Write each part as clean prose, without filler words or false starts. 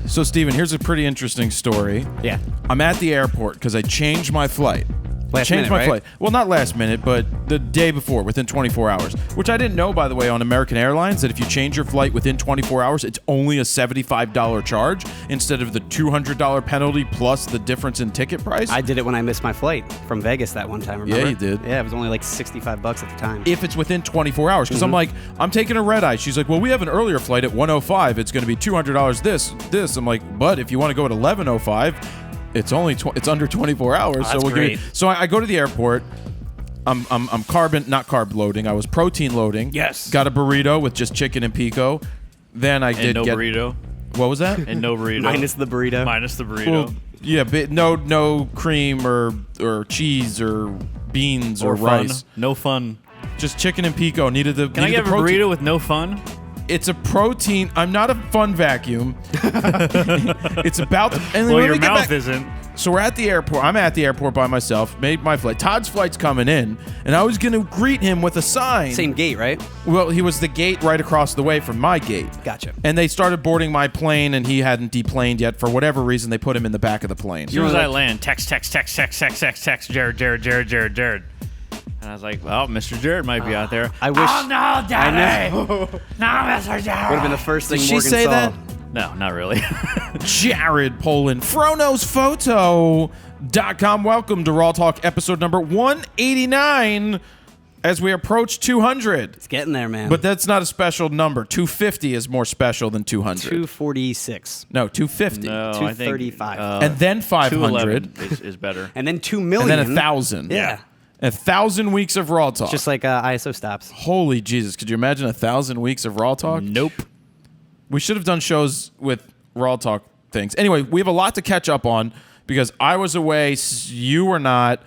So, Steven, here's a pretty interesting story. Yeah. I'm at the airport because I changed my flight. Last minute, right? Well, not last minute, but the day before, within 24 hours. Which I didn't know, by the way, on American Airlines, that if you change your flight within 24 hours, it's only a $75 charge instead of the $200 penalty plus the difference in ticket price. I did it when I missed my flight from Vegas that one time, remember? Yeah, you did. Yeah, it was only like $65 at the time. If it's within 24 hours, because I'm like, I'm taking a red eye. She's like, well, we have an earlier flight at 1:05. It's going to be $200 this. I'm like, but if you want to go at 11:05, it's only it's under 24 hours. Oh, that's great. So I go to the airport. I'm not carb loading. I was protein loading. Yes. Got a burrito with just chicken and pico. Then I did no get burrito. What was that? And no burrito. Minus the burrito. Minus the burrito. Well, yeah, but no cream or cheese or beans or fun. rice. No fun. Just chicken and pico. Can I get a protein. burrito with no fun? It's a protein. I'm not a fun vacuum. It's about. And Well, let your me get mouth back. isn't. So we're at the airport. I'm at the airport by myself. Made my flight. Todd's flight's coming in, and I was going to greet him with a sign. Same gate, right? Well, he was the gate right across the way from my gate. Gotcha. And they started boarding my plane, and he hadn't deplaned yet. For whatever reason, they put him in the back of the plane. As soon as I land, text, Jared. And I was like, well, Mr. Jared might be out there. I wish. Oh, no, Daddy. I know. No, Mr. Jared. Would have been the first thing Did she Morgan say saw. that? No, not really. Jared Polin, FroKnowsPhoto.com. Welcome to RAWtalk episode number 189 as we approach 200. It's getting there, man. But that's not a special number. 250 is more special than 200. 246. No, 250. No, I think 235. And then 500. 211 is better. And then 2 And million. then 1,000. Yeah. 1,000 weeks of RAWtalk. Just like ISO stops. Holy Jesus. Could you imagine 1,000 weeks of RAWtalk? Nope. We should have done shows with RAWtalk things. Anyway, we have a lot to catch up on because I was away, you were not.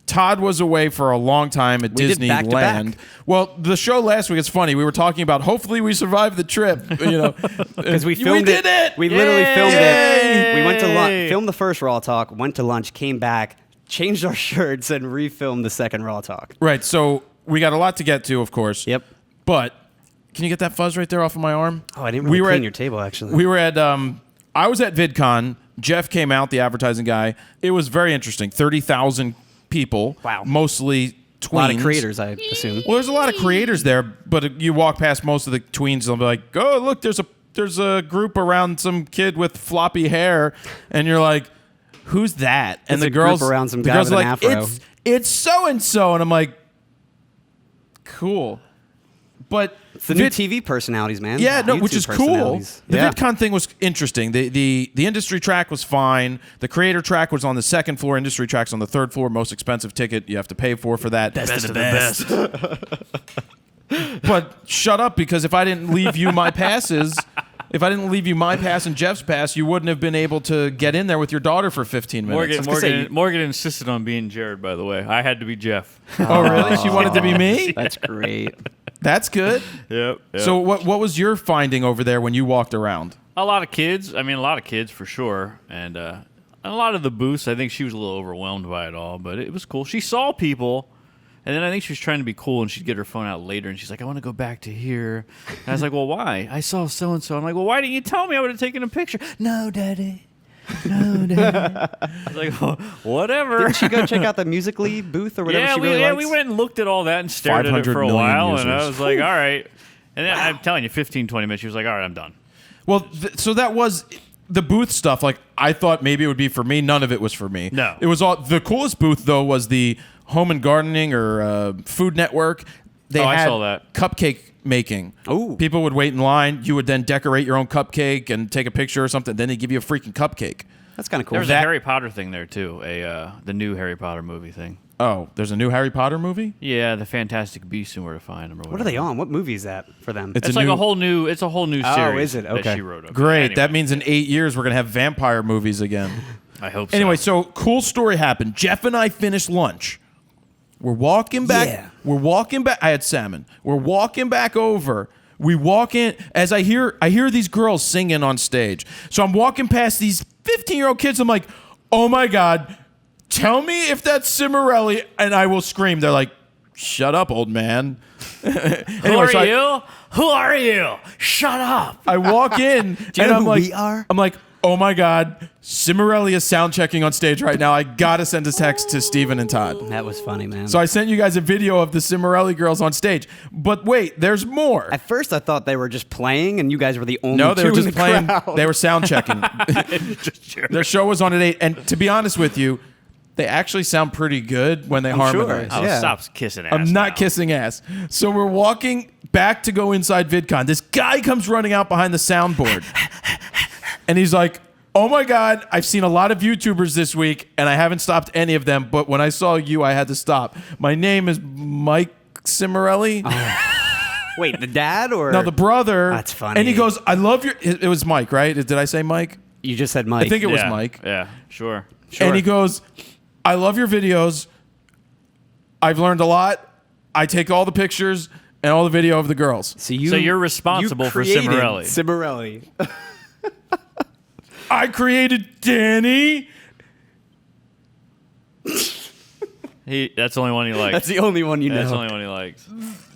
Todd was away for a long time at We did Disneyland. back-to-back. Well, the show last week, it's funny. We were talking about hopefully we survived the trip, Because we filmed did it. We literally filmed Yay! it. We went to lunch, filmed the first RAWtalk, went to lunch, came back, changed our shirts, and refilmed the second RAWtalk. Right, so we got a lot to get to, of course. Yep. But can you get that fuzz right there off of my arm? Oh, I didn't really were clean at- your table, actually. We were at, I was at VidCon. Jeff came out, the advertising guy. It was very interesting. 30,000 people. Wow. Mostly tweens. a lot of creators, I assume. Well, there's a lot of creators there, but you walk past most of the tweens, they'll be like, oh, look, there's a group around some kid with floppy hair. And you're like, who's that? And There's the a group girls around some the guy girls with are an like, afro. it's so-and-so. And I'm like, cool. But It's the new TV personalities, man. yeah, no, YouTube which is cool. personalities. The Yeah. VidCon thing was interesting. The industry track was fine. The creator track was on the second floor. Industry track's on the third floor. Most expensive ticket you have to pay for that. Best of the best. But shut up, because if I didn't leave you my passes, and Jeff's pass, you wouldn't have been able to get in there with your daughter for 15 minutes. Morgan insisted on being Jared, by the way. I had to be Jeff. Oh, really? She wanted to be me? That's great. That's good. Yep. So what was your finding over there when you walked around? A lot of kids. I mean, a lot of kids for sure. And a lot of the booths, I think she was a little overwhelmed by it all, but it was cool. She saw people, and then I think she was trying to be cool, and she'd get her phone out later, and she's like, I want to go back to here. And I was like, well, why? I saw so-and-so. I'm like, well, why didn't you tell me? I would have taken a picture. No, Daddy. No, Daddy. I was like, well, whatever. Didn't she go check out the Musical.ly booth or whatever she really likes? we went and looked at all that and stared at it 500 for a million while, and I users. was like, all right. And then I'm telling you, 15, 20 minutes, she was like, all right, I'm done. Well, so that was the booth stuff. Like, I thought maybe it would be for me. None of it was for me. No. It was all the coolest booth though was the Home and Gardening or Food Network. They I had saw that. cupcake making. Ooh. People would wait in line. You would then decorate your own cupcake and take a picture or something. Then they give you a freaking cupcake. That's kind of cool. There was That- a Harry Potter thing there too, the new Harry Potter movie thing. Oh, there's a new Harry Potter movie? Yeah, the Fantastic Beasts and Where to Find Them. Or What are they on? What movie is that for them? It's It's a like new- a whole new. It's a whole new Oh, series. is it? That Okay. she wrote. Great. Anyway, That means in 8 years we're going to have vampire movies again. I hope so. Anyway, so cool story happened. Jeff and I finished lunch. We're walking back. Yeah. We're walking back. I had salmon. We're walking back over. We walk in as I hear these girls singing on stage. So I'm walking past these 15-year-old kids. I'm like, oh my God, tell me if that's Cimorelli, and I will scream. They're like, shut up, old man. Who are you? Who are you? Shut up. I walk in you and know I'm who like, we are? I'm like, oh my God, Cimorelli is sound checking on stage right now. I gotta send a text to Steven and Todd. That was funny, man. So I sent you guys a video of the Cimorelli girls on stage. But wait, there's more. At first, I thought they were just playing, and you guys were the only No, they two were just in the playing. crowd. They were sound checking. Their show was on at 8. And to be honest with you, they actually sound pretty good when they harmonize. sure. Oh, Yeah. stop kissing ass. I'm not now. kissing ass. So we're walking back to go inside VidCon. This guy comes running out behind the soundboard. And he's like, oh my God, I've seen a lot of YouTubers this week, and I haven't stopped any of them. But when I saw you, I had to stop. My name is Mike Cimorelli. Wait, the dad or No, the brother. That's funny. And he goes, I love your... It was Mike, right? Did I say Mike? You just said Mike. I think it was Yeah. Mike. Yeah, sure. And he goes, I love your videos. I've learned a lot. I take all the pictures and all the video of the girls. So you're responsible for created Cimorelli. Cimorelli. I created Danny. That's the only one he likes. That's the only one you know. That's the only one he likes.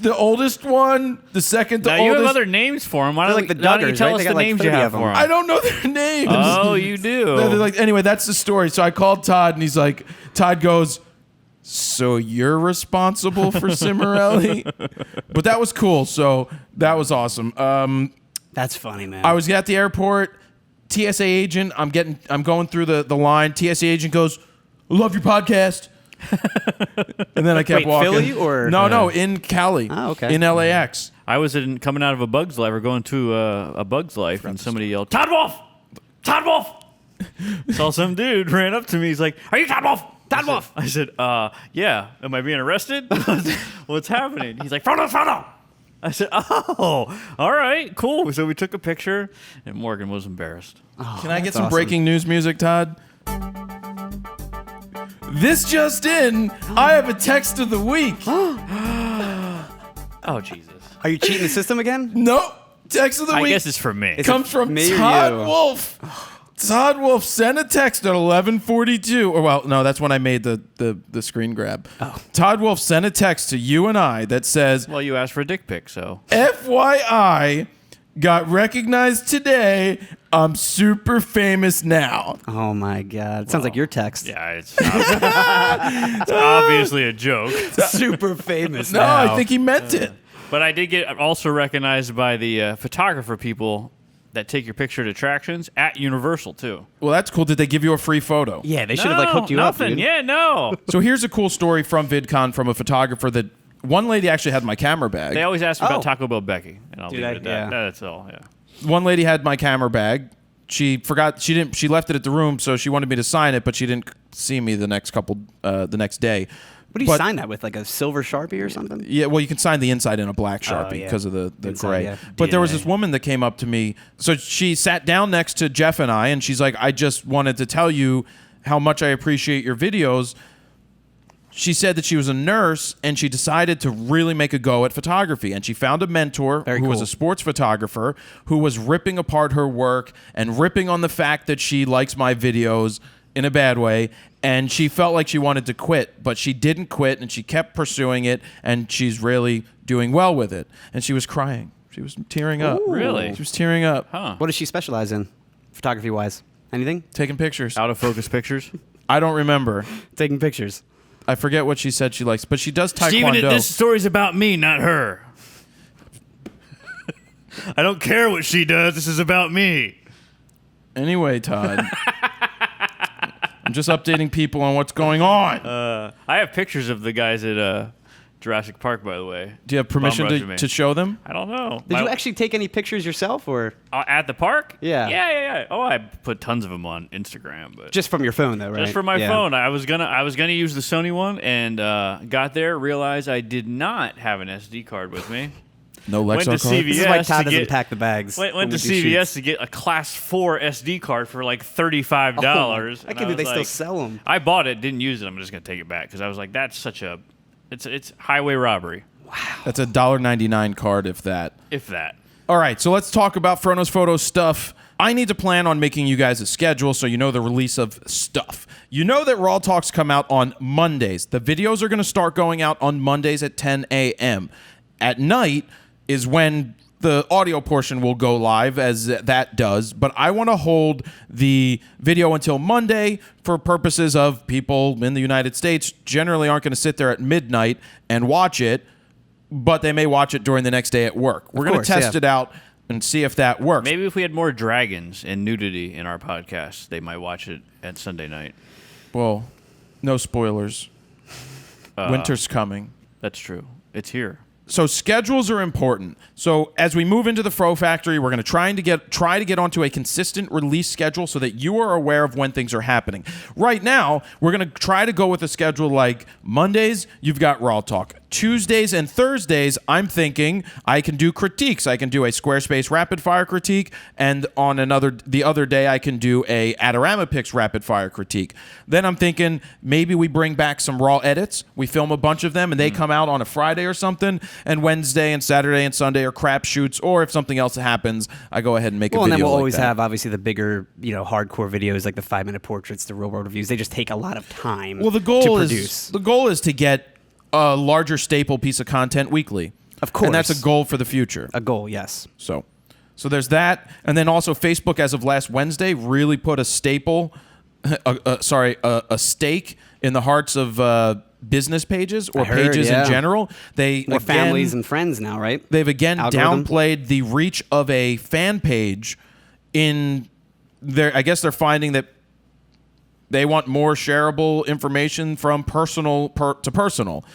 The oldest one, the second to Now you oldest. have other names for him. Why They're don't, like the why don't you Duggars, tell right? us They the got like names you 30 have of them. for him? I don't know their names. Oh, you do. They're like, anyway, that's the story. So I called Todd, and he's like, Todd goes, so you're responsible for Cimorelli? But that was cool. So that was awesome. That's funny, man. I was at the airport. TSA agent, I'm going through the line. TSA agent goes, love your podcast. And then I kept Wait, walking. Philly or- No, in Cali. Oh, okay. In LAX. I was coming out of a Bug's Life or going to a Bug's Life, and somebody yelled, Todd Wolf! Todd Wolf! Saw some dude ran up to me. He's like, are you Todd Wolf? Todd Wolf! I said, yeah. Am I being arrested? What's happening? He's like, Photo! I said, oh, all right, cool. So we took a picture, and Morgan was embarrassed. Can I get that's some awesome. breaking news music, Todd? This just in, I have a text of the week. Oh, Jesus. Are you cheating the system again? No, text of the I week guess it's for me. comes from me or Todd you? Wolf. Todd Wolf sent a text at 11:42. Or well, no, that's when I made the screen grab. Todd Wolf sent a text to you and I that says, Well, you asked for a dick pic, so. FYI, got recognized today. I'm super famous now. Oh my God! It sounds like your text. Yeah, it's obviously a joke. Super famous. No, now. I think he meant it. But I did get also recognized by the photographer people that take your picture at attractions at Universal, too. Well, that's cool. Did they give you a free photo? Yeah, they should have like hooked you nothing. up, dude. Yeah, no. So here's a cool story from VidCon from a photographer that one lady actually had my camera bag. They always ask me Oh. about Taco Bell Becky, and I'll Dude, leave it at that. yeah. That's all, yeah. One lady had my camera bag. She forgot she left it at the room, so she wanted me to sign it, but she didn't see me the next day. What do you But- sign that with? Like a silver Sharpie or something? Yeah, well, you can sign the inside in a black Sharpie yeah. because of the Inside, gray. yeah. But there was DNA. this woman that came up to me. So she sat down next to Jeff and I, and she's like, I just wanted to tell you how much I appreciate your videos. She said that she was a nurse, and she decided to really make a go at photography. And she found a mentor Very who was cool. a sports photographer who was ripping apart her work and ripping on the fact that she likes my videos in a bad way. And she felt like she wanted to quit, but she didn't quit, and she kept pursuing it, and she's really doing well with it. And she was crying. She was tearing up. Really? She was tearing up. Huh. What does she specialize in, photography-wise? Anything? Taking pictures. Out of focus pictures? I don't remember. Taking pictures. I forget what she said she likes, but she does taekwondo. Steven, this story's about me, not her. I don't care what she does. This is about me. Anyway, Todd. I'm just updating people on what's going on. I have pictures of the guys at Jurassic Park, by the way. Do you have permission Bum rushing me. to show them? I don't know. Did you actually take any pictures yourself, or At the park? Yeah. Yeah. Oh, I put tons of them on Instagram, but just from your phone, though, right? just from my Yeah. phone. I was gonna use the Sony one, and got there, realized I did not have an SD card with me. No Went Lexar to card? CVS. This is why to Todd doesn't get- pack the bags. Went when to we do CVS shoots. to get a Class 4 SD card for like $35. I can't believe they still sell them. I bought it, didn't use it. I'm just gonna take it back because I was like, that's such a, it's highway robbery, That's a $1.99 card, if that. if that. All right, so let's talk about FroKnowsPhoto stuff. I need to plan on making you guys a schedule so you know the release of stuff. You know that RAWtalks come out on Mondays. The videos are going to start going out on Mondays at 10 a.m. At night is when the audio portion will go live as that does, but I want to hold the video until Monday for purposes of people in the United States generally aren't going to sit there at midnight and watch it, but they may watch it during the next day at work. We're going to test it out and see if that works. Maybe if we had more dragons and nudity in our podcast, they might watch it at Sunday night. Well, no spoilers. Winter's coming. That's true. It's here. So schedules are important. So as we move into the Fro Factory, we're going to try to get onto a consistent release schedule so that you are aware of when things are happening. Right now, we're going to try to go with a schedule like Mondays, you've got RAWtalk. Tuesdays and Thursdays, I'm thinking I can do critiques. I can do a Squarespace rapid fire critique, and on the other day I can do a Adorama Pix rapid fire critique. Then I'm thinking maybe we bring back some raw edits. We film a bunch of them and they come out on a Friday or something, and Wednesday and Saturday and Sunday are crap shoots, or if something else happens, I go ahead and make a video. And then we'll like always that. have obviously the bigger, hardcore videos like the 5-minute portraits, the real world reviews. They just take a lot of time. Well, the goal is to get a larger staple piece of content weekly. Of course. And that's a goal for the future. A goal, yes. So there's that. And then also Facebook, as of last Wednesday, really put a stake in the hearts of business pages or pages in general. They more families and friends now, right? They've again Algorithm. downplayed the reach of a fan page in their, I guess they're finding that they want more shareable information from personal to personal.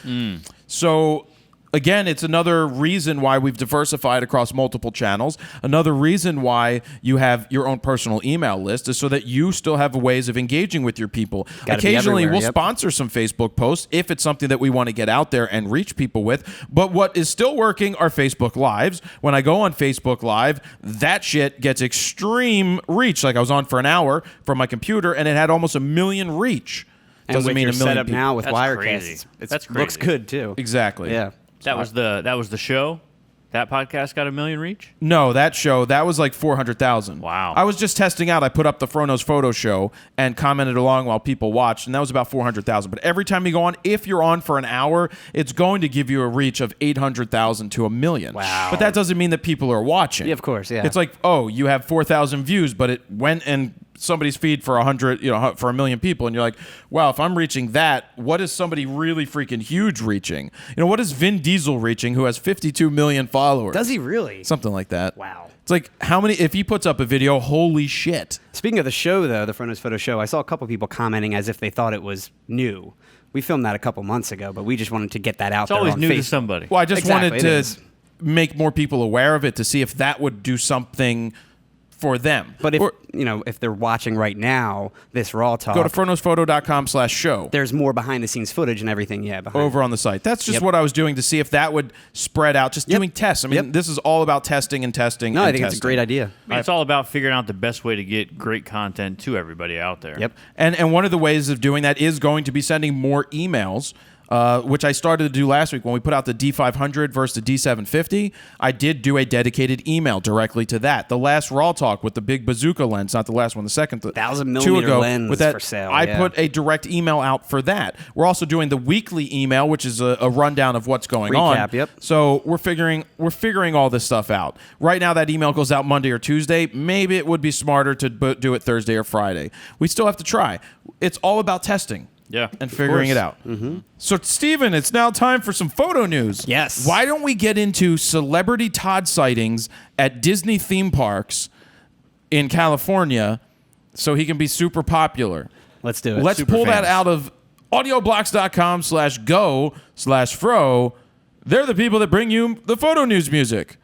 So, again, it's another reason why we've diversified across multiple channels. Another reason why you have your own personal email list is so that you still have ways of engaging with your people. Occasionally, we'll sponsor some Facebook posts if it's something that we want to get out there and reach people with. But what is still working are Facebook Lives. When I go on Facebook Live, that shit gets extreme reach. Like I was on for an hour from my computer, and it had almost 1 million reach. And Doesn't with mean your 1 million setup people. now with That's Wirecast, crazy. That's looks crazy. good too. Exactly. Yeah. That was the show. That podcast got 1 million reach. No, that was like 400,000. Wow. I was just testing out. I put up the FroKnowsPhoto show and commented along while people watched, and that was about 400,000. But every time you go on, if you're on for an hour, it's going to give you a reach of 800,000 to 1 million. Wow. But that doesn't mean that people are watching. Yeah, of course, yeah. It's like, oh, you have 4,000 views, but it went and somebody's feed for 100, for 1 million people, and you're like, wow, if I'm reaching that, what is somebody really freaking huge reaching? What is Vin Diesel reaching, who has 52 million followers? Does he really? Something like that. Wow. It's like, how many, if he puts up a video, holy shit. Speaking of the show, though, the FroKnowsPhoto show, I saw a couple people commenting as if they thought it was new. We filmed that a couple months ago, but we just wanted to get that out there on It's always new Facebook. to somebody. Well, I just Exactly, wanted it to is. make more people aware of it to see if that would do something for them. But if they're watching right now, this RAWtalk, Go to FroKnowsPhoto.com/show. there's more behind the scenes footage and everything, behind Over on the site. That's just Yep. what I was doing to see if that would spread out. Just doing tests. I mean, Yep. this is all about testing and testing. No, and I think testing. it's a great idea. I mean, it's all about figuring out the best way to get great content to everybody out there. Yep. And one of the ways of doing that is going to be sending more emails, which I started to do last week when we put out the D500 versus the D750. I did do a dedicated email directly to that. The last RAWtalk with the big bazooka lens, not the last one, the second, 1,000mm lens with that, for sale, I yeah. put a direct email out for that. We're also doing the weekly email, which is a rundown of what's going on. Recap, yep. So we're figuring all this stuff out. Right now, that email goes out Monday or Tuesday. Maybe it would be smarter to do it Thursday or Friday. We still have to try. It's all about testing. Yeah. And figuring it out. Mm-hmm. So, Steven, it's now time for some photo news. Yes. Why don't we get into celebrity Todd sightings at Disney theme parks in California so he can be super popular? Let's do it. Let's Super pull that fans. out of audioblocks.com/go/fro. They're the people that bring you the photo news music.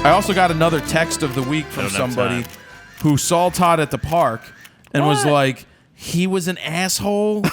I also got another text of the week from Don't have somebody time. who saw Todd at the park and was What? like, he was an asshole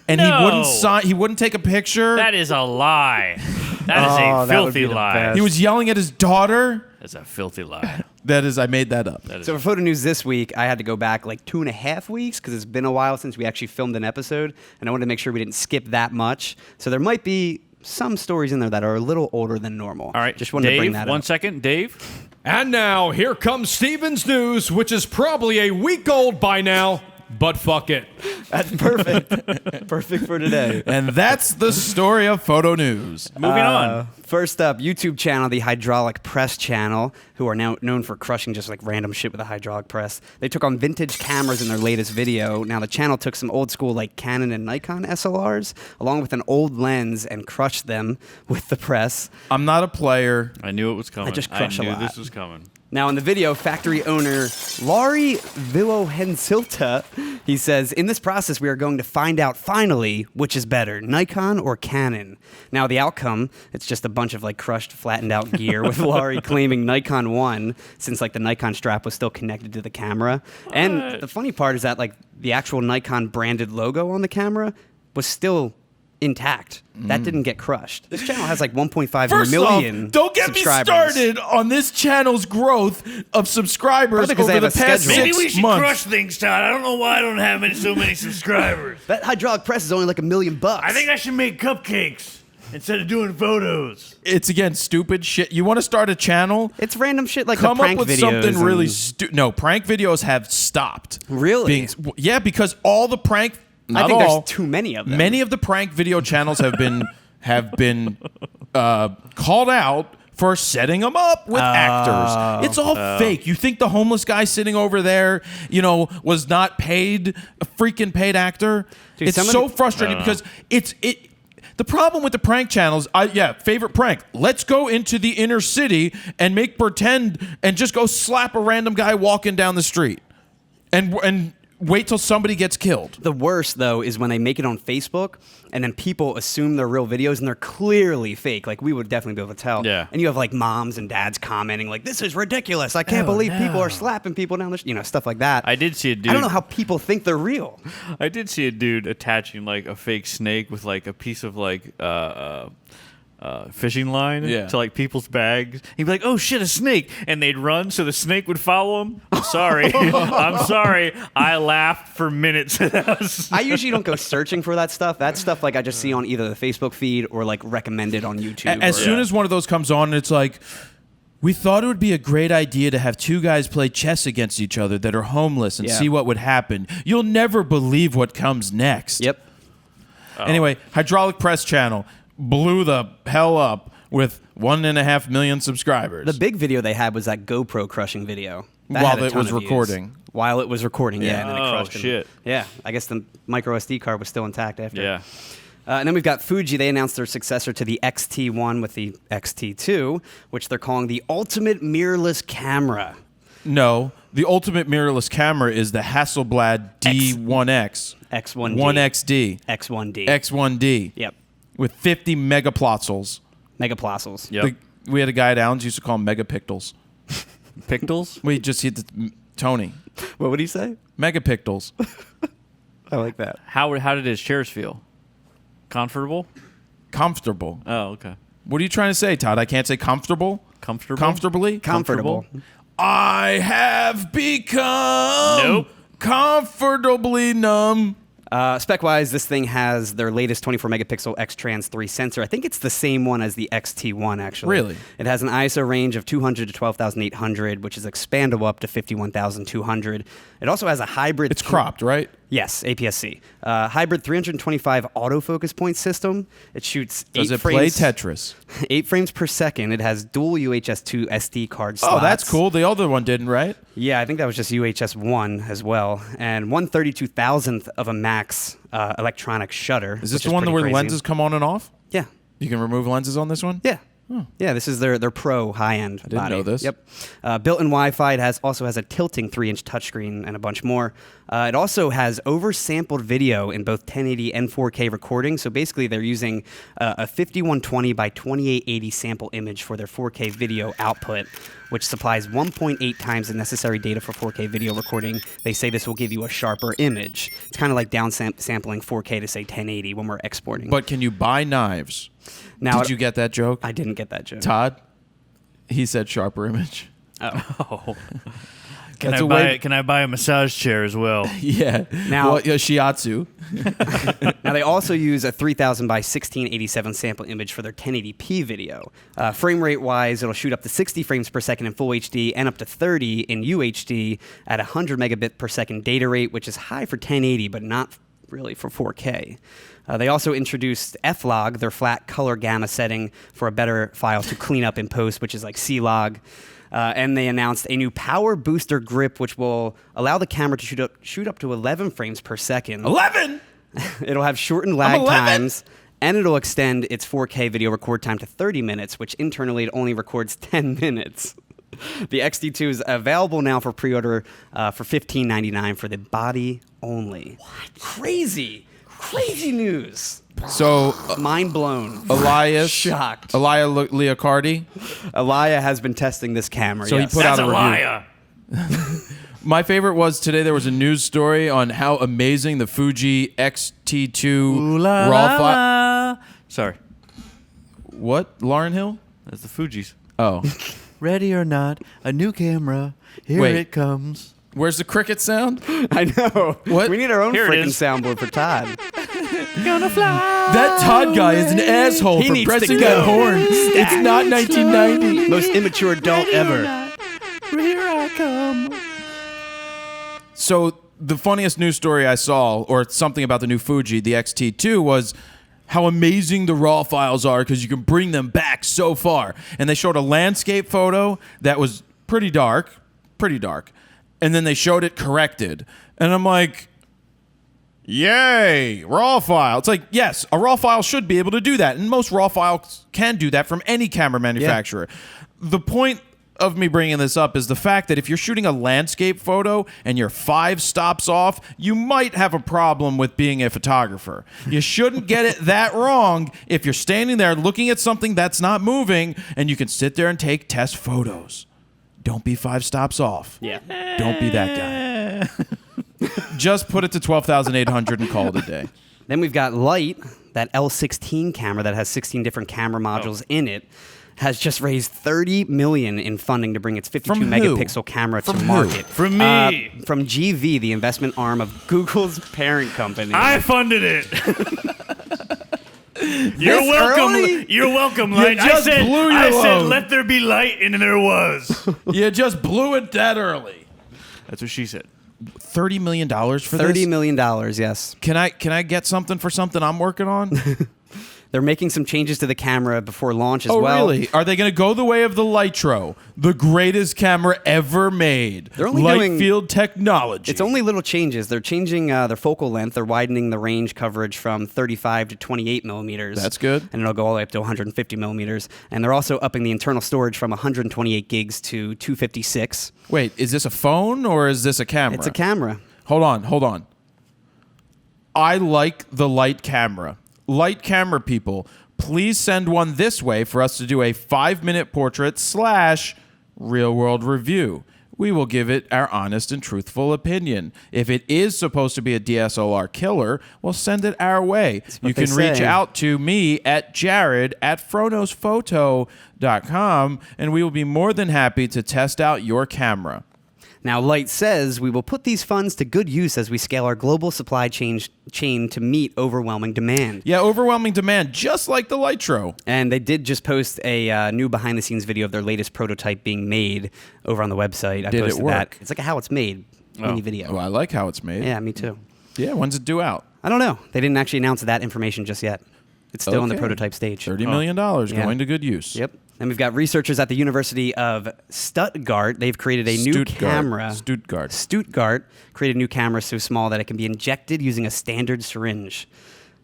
and No. he wouldn't take a picture. That is a lie. That is Oh, a that would be filthy the lie. best. He was yelling at his daughter. That's a filthy lie. That is, I made that up. That is So for photo news this week, I had to go back like 2.5 weeks because it's been a while since we actually filmed an episode, and I wanted to make sure we didn't skip that much. So there might be some stories in there that are a little older than normal. all right. Just wanted Dave, to bring that one up. second. Dave. And now, here comes Steven's news, which is probably a week old by now. but fuck it. That's perfect. Perfect for today. And that's the story of photo news. Moving on. First up, YouTube channel, the Hydraulic Press channel, who are now known for crushing just like random shit with a hydraulic press. They took on vintage cameras in their latest video. Now the channel took some old school like Canon and Nikon SLRs along with an old lens and crushed them with the press. I'm not a player. I knew it was coming. I just crush a knew lot. this was coming. Now, in the video, factory owner Laurie Villohensilta, he says, in this process, we are going to find out finally which is better, Nikon or Canon. Now, the outcome, it's just a bunch of like crushed, flattened out gear with Laurie claiming Nikon won since like the Nikon strap was still connected to the camera. And the funny part is that like the actual Nikon branded logo on the camera was still intact. That didn't get crushed. This channel has like 1.5 First million off, don't get me subscribers. started on this channel's growth of subscribers Probably 'cause they over have the a past schedule. 6 Maybe we should months. crush things, Todd. I don't know why I don't have so many subscribers. That hydraulic press is only like $1 million. I think I should make cupcakes instead of doing photos. It's again stupid shit. You want to start a channel? It's random shit like Come the up prank with videos something really and- stupid. No, prank videos have stopped. Really? Yeah, because all the prank. Not I think all, there's too many of them. Many of the prank video channels have been called out for setting them up with actors. It's all fake. You think the homeless guy sitting over there, was not paid a freaking paid actor? Dude, It's some of so the- frustrating because the problem with the prank channels, favorite prank. Let's go into the inner city and make pretend and just go slap a random guy walking down the street and wait till somebody gets killed. The worst, though, is when they make it on Facebook and then people assume they're real videos and they're clearly fake. Like, we would definitely be able to tell. Yeah. And you have, like, moms and dads commenting, like, this is ridiculous. I can't believe people are slapping people down the stuff like that. I did see a dude. I don't know how people think they're real. I did see a dude attaching like a fake snake with like a piece of like fishing line to like people's bags. He'd be like, "Oh shit, a snake!" and they'd run, so the snake would follow him. I'm sorry, I'm sorry. I laughed for minutes. I usually don't go searching for that stuff. That stuff, like, I just see on either the Facebook feed or, like, recommended on YouTube. As soon as one of those comes on, it's like, we thought it would be a great idea to have two guys play chess against each other that are homeless and Yeah. see what would happen. You'll never believe what comes next. Yep. Anyway, Hydraulic Press channel blew the hell up with 1.5 million subscribers. The big video they had was that GoPro crushing video. That While had a it ton was of views. recording. While it was recording, yeah. And then it Oh, crushed him. shit. Yeah, I guess the micro SD card was still intact after. Yeah. And then we've got Fuji. They announced their successor to the XT1 with the XT2, which they're calling the ultimate mirrorless camera. No, the ultimate mirrorless camera is the Hasselblad D1X. X1D. 1XD. X1D. X1D. Yep. With 50 megapixels. Megapixels. Yep. We had a guy at Allen's used to call them megapixels. Pictals? We just hit Tony. What would he say? Megapixels. I like that. How did his chairs feel? Comfortable? Comfortable. Oh, okay. What are you trying to say, Todd? I can't say comfortable? Comfortable? Comfortably? Comfortable. I have become Nope. comfortably numb. Spec-wise, this thing has their latest 24-megapixel X-Trans 3 sensor. I think it's the same one as the XT1, actually. Really? It has an ISO range of 200 to 12,800, which is expandable up to 51,200. It also has a hybrid... It's cropped, right? Yes, APS-C. Hybrid 325 autofocus point system. It shoots Does 8 it play frames, Tetris? 8 frames per second. It has dual UHS-2 SD card slots. Oh, that's cool. The other one didn't, right? Yeah, I think that was just UHS-1 as well. And 1/32,000th of a max electronic shutter. Is this which the one pretty where the crazy. lenses come on and off? Yeah. You can remove lenses on this one? Yeah. Yeah, this is their pro high-end I didn't know this. Yep. Built-in Wi-Fi. It also has a tilting 3-inch touchscreen and a bunch more. It also has oversampled video in both 1080 and 4K recording. So basically, they're using a 5120 by 2880 sample image for their 4K video output, which supplies 1.8 times the necessary data for 4K video recording. They say this will give you a sharper image. It's kind of like sampling 4K to say 1080 when we're exporting. But can you buy knives? Now, Did you get that joke? I didn't get that joke. Todd? He said sharper image. Oh. Can That's Can I buy a massage chair as well? Yeah. Now- well, shiatsu. Now, they also use a 3000 by 1687 sample image for their 1080p video. Frame rate wise, it'll shoot up to 60 frames per second in full HD and up to 30 in UHD at 100 megabit per second data rate, which is high for 1080, but not really for 4K. They also introduced F-Log, their flat color gamma setting, for a better file to clean up in post, which is like C-Log. And they announced a new power booster grip, which will allow the camera to shoot up to 11 frames per second. 11. It'll have shortened lag 11? times, and it'll extend its 4K video record time to 30 minutes, which internally it only records 10 minutes. The XT2 is available now for pre-order for $15.99 for the body only. What? Crazy news. So Mind blown. Elias, Shocked. Elia Leocardi. Elia has been testing this camera. So yes. he put out That's a a review. liar. My favorite was today there was a news story on how amazing the Fuji XT2 raw file. Sorry, What? Lauren Hill? that's the Fugees. Oh. Ready or not, a new camera. Here Wait. it comes. Where's the cricket sound? I know. What? We need our own Here it freaking is. soundboard for Todd. Gonna fly. That Todd guy is an asshole He for needs to pressing go. that horn. It's not 1990. Most immature adult ever. Here I come. So the funniest news story I saw, or something about the new Fuji, the XT2, was how amazing the raw files are because you can bring them back so far. And they showed a landscape photo that was pretty dark, and then they showed it corrected. And I'm like, yay, raw file. It's like, yes, a raw file should be able to do that. And most raw files can do that from any camera manufacturer. The point of me bringing this up is the fact that if you're shooting a landscape photo and you're 5 stops off, you might have a problem with being a photographer. You shouldn't get it that wrong if you're standing there looking at something that's not moving and you can sit there and take test photos. Don't be 5 stops off. Yeah. Don't be that guy. Just put it to 12,800 and call it a day. Then we've got Light, that L16 camera that has 16 different camera modules in it, has just raised $30 million in funding to bring its 52 From who? megapixel camera From to who? market. From me. From GV, the investment arm of Google's parent company. I funded it. You're welcome. early? You're welcome, Light. just blew your I said, load. let there be light, and there was. You just blew it that early. That's what she said. $30 million for this? $30 million, yes. Can I get something for something I'm working on? They're making some changes to the camera before launch as Oh, well. really? Are they going to go the way of the Lytro, the greatest camera ever made? They're only Light doing- field technology. It's only little changes. They're changing their focal length. They're widening the range coverage from 35 to 28 millimeters. That's good. And it'll go all the way up to 150 millimeters. And they're also upping the internal storage from 128 gigs to 256. Wait, is this a phone or is this a camera? It's a camera. Hold on. I like the Light camera. Light camera people, please send one this way for us to do a 5-minute portrait / real-world review. We will give it our honest and truthful opinion. If it is supposed to be a DSLR killer, we'll send it our way. You they can reach say. out to me at jared@FroKnowsPhoto.com, and we will be more than happy to test out your camera. Now, Light says we will put these funds to good use as we scale our global supply chain to meet overwhelming demand. Yeah, overwhelming demand, just like the Lytro. And they did just post a new behind-the-scenes video of their latest prototype being made over on the website. I Did it posted work? that. It's like a how it's made mini video. Oh, I like how it's made. Yeah, me too. Yeah, when's it due out? I don't know. They didn't actually announce that information just yet. It's still in the Okay. prototype stage. $30 million Yeah. going to good use. Yep. And we've got researchers at the University of Stuttgart. They've created a new camera. Stuttgart created a new camera so small that it can be injected using a standard syringe.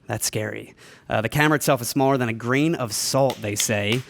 That's scary. The camera itself is smaller than a grain of salt, they say.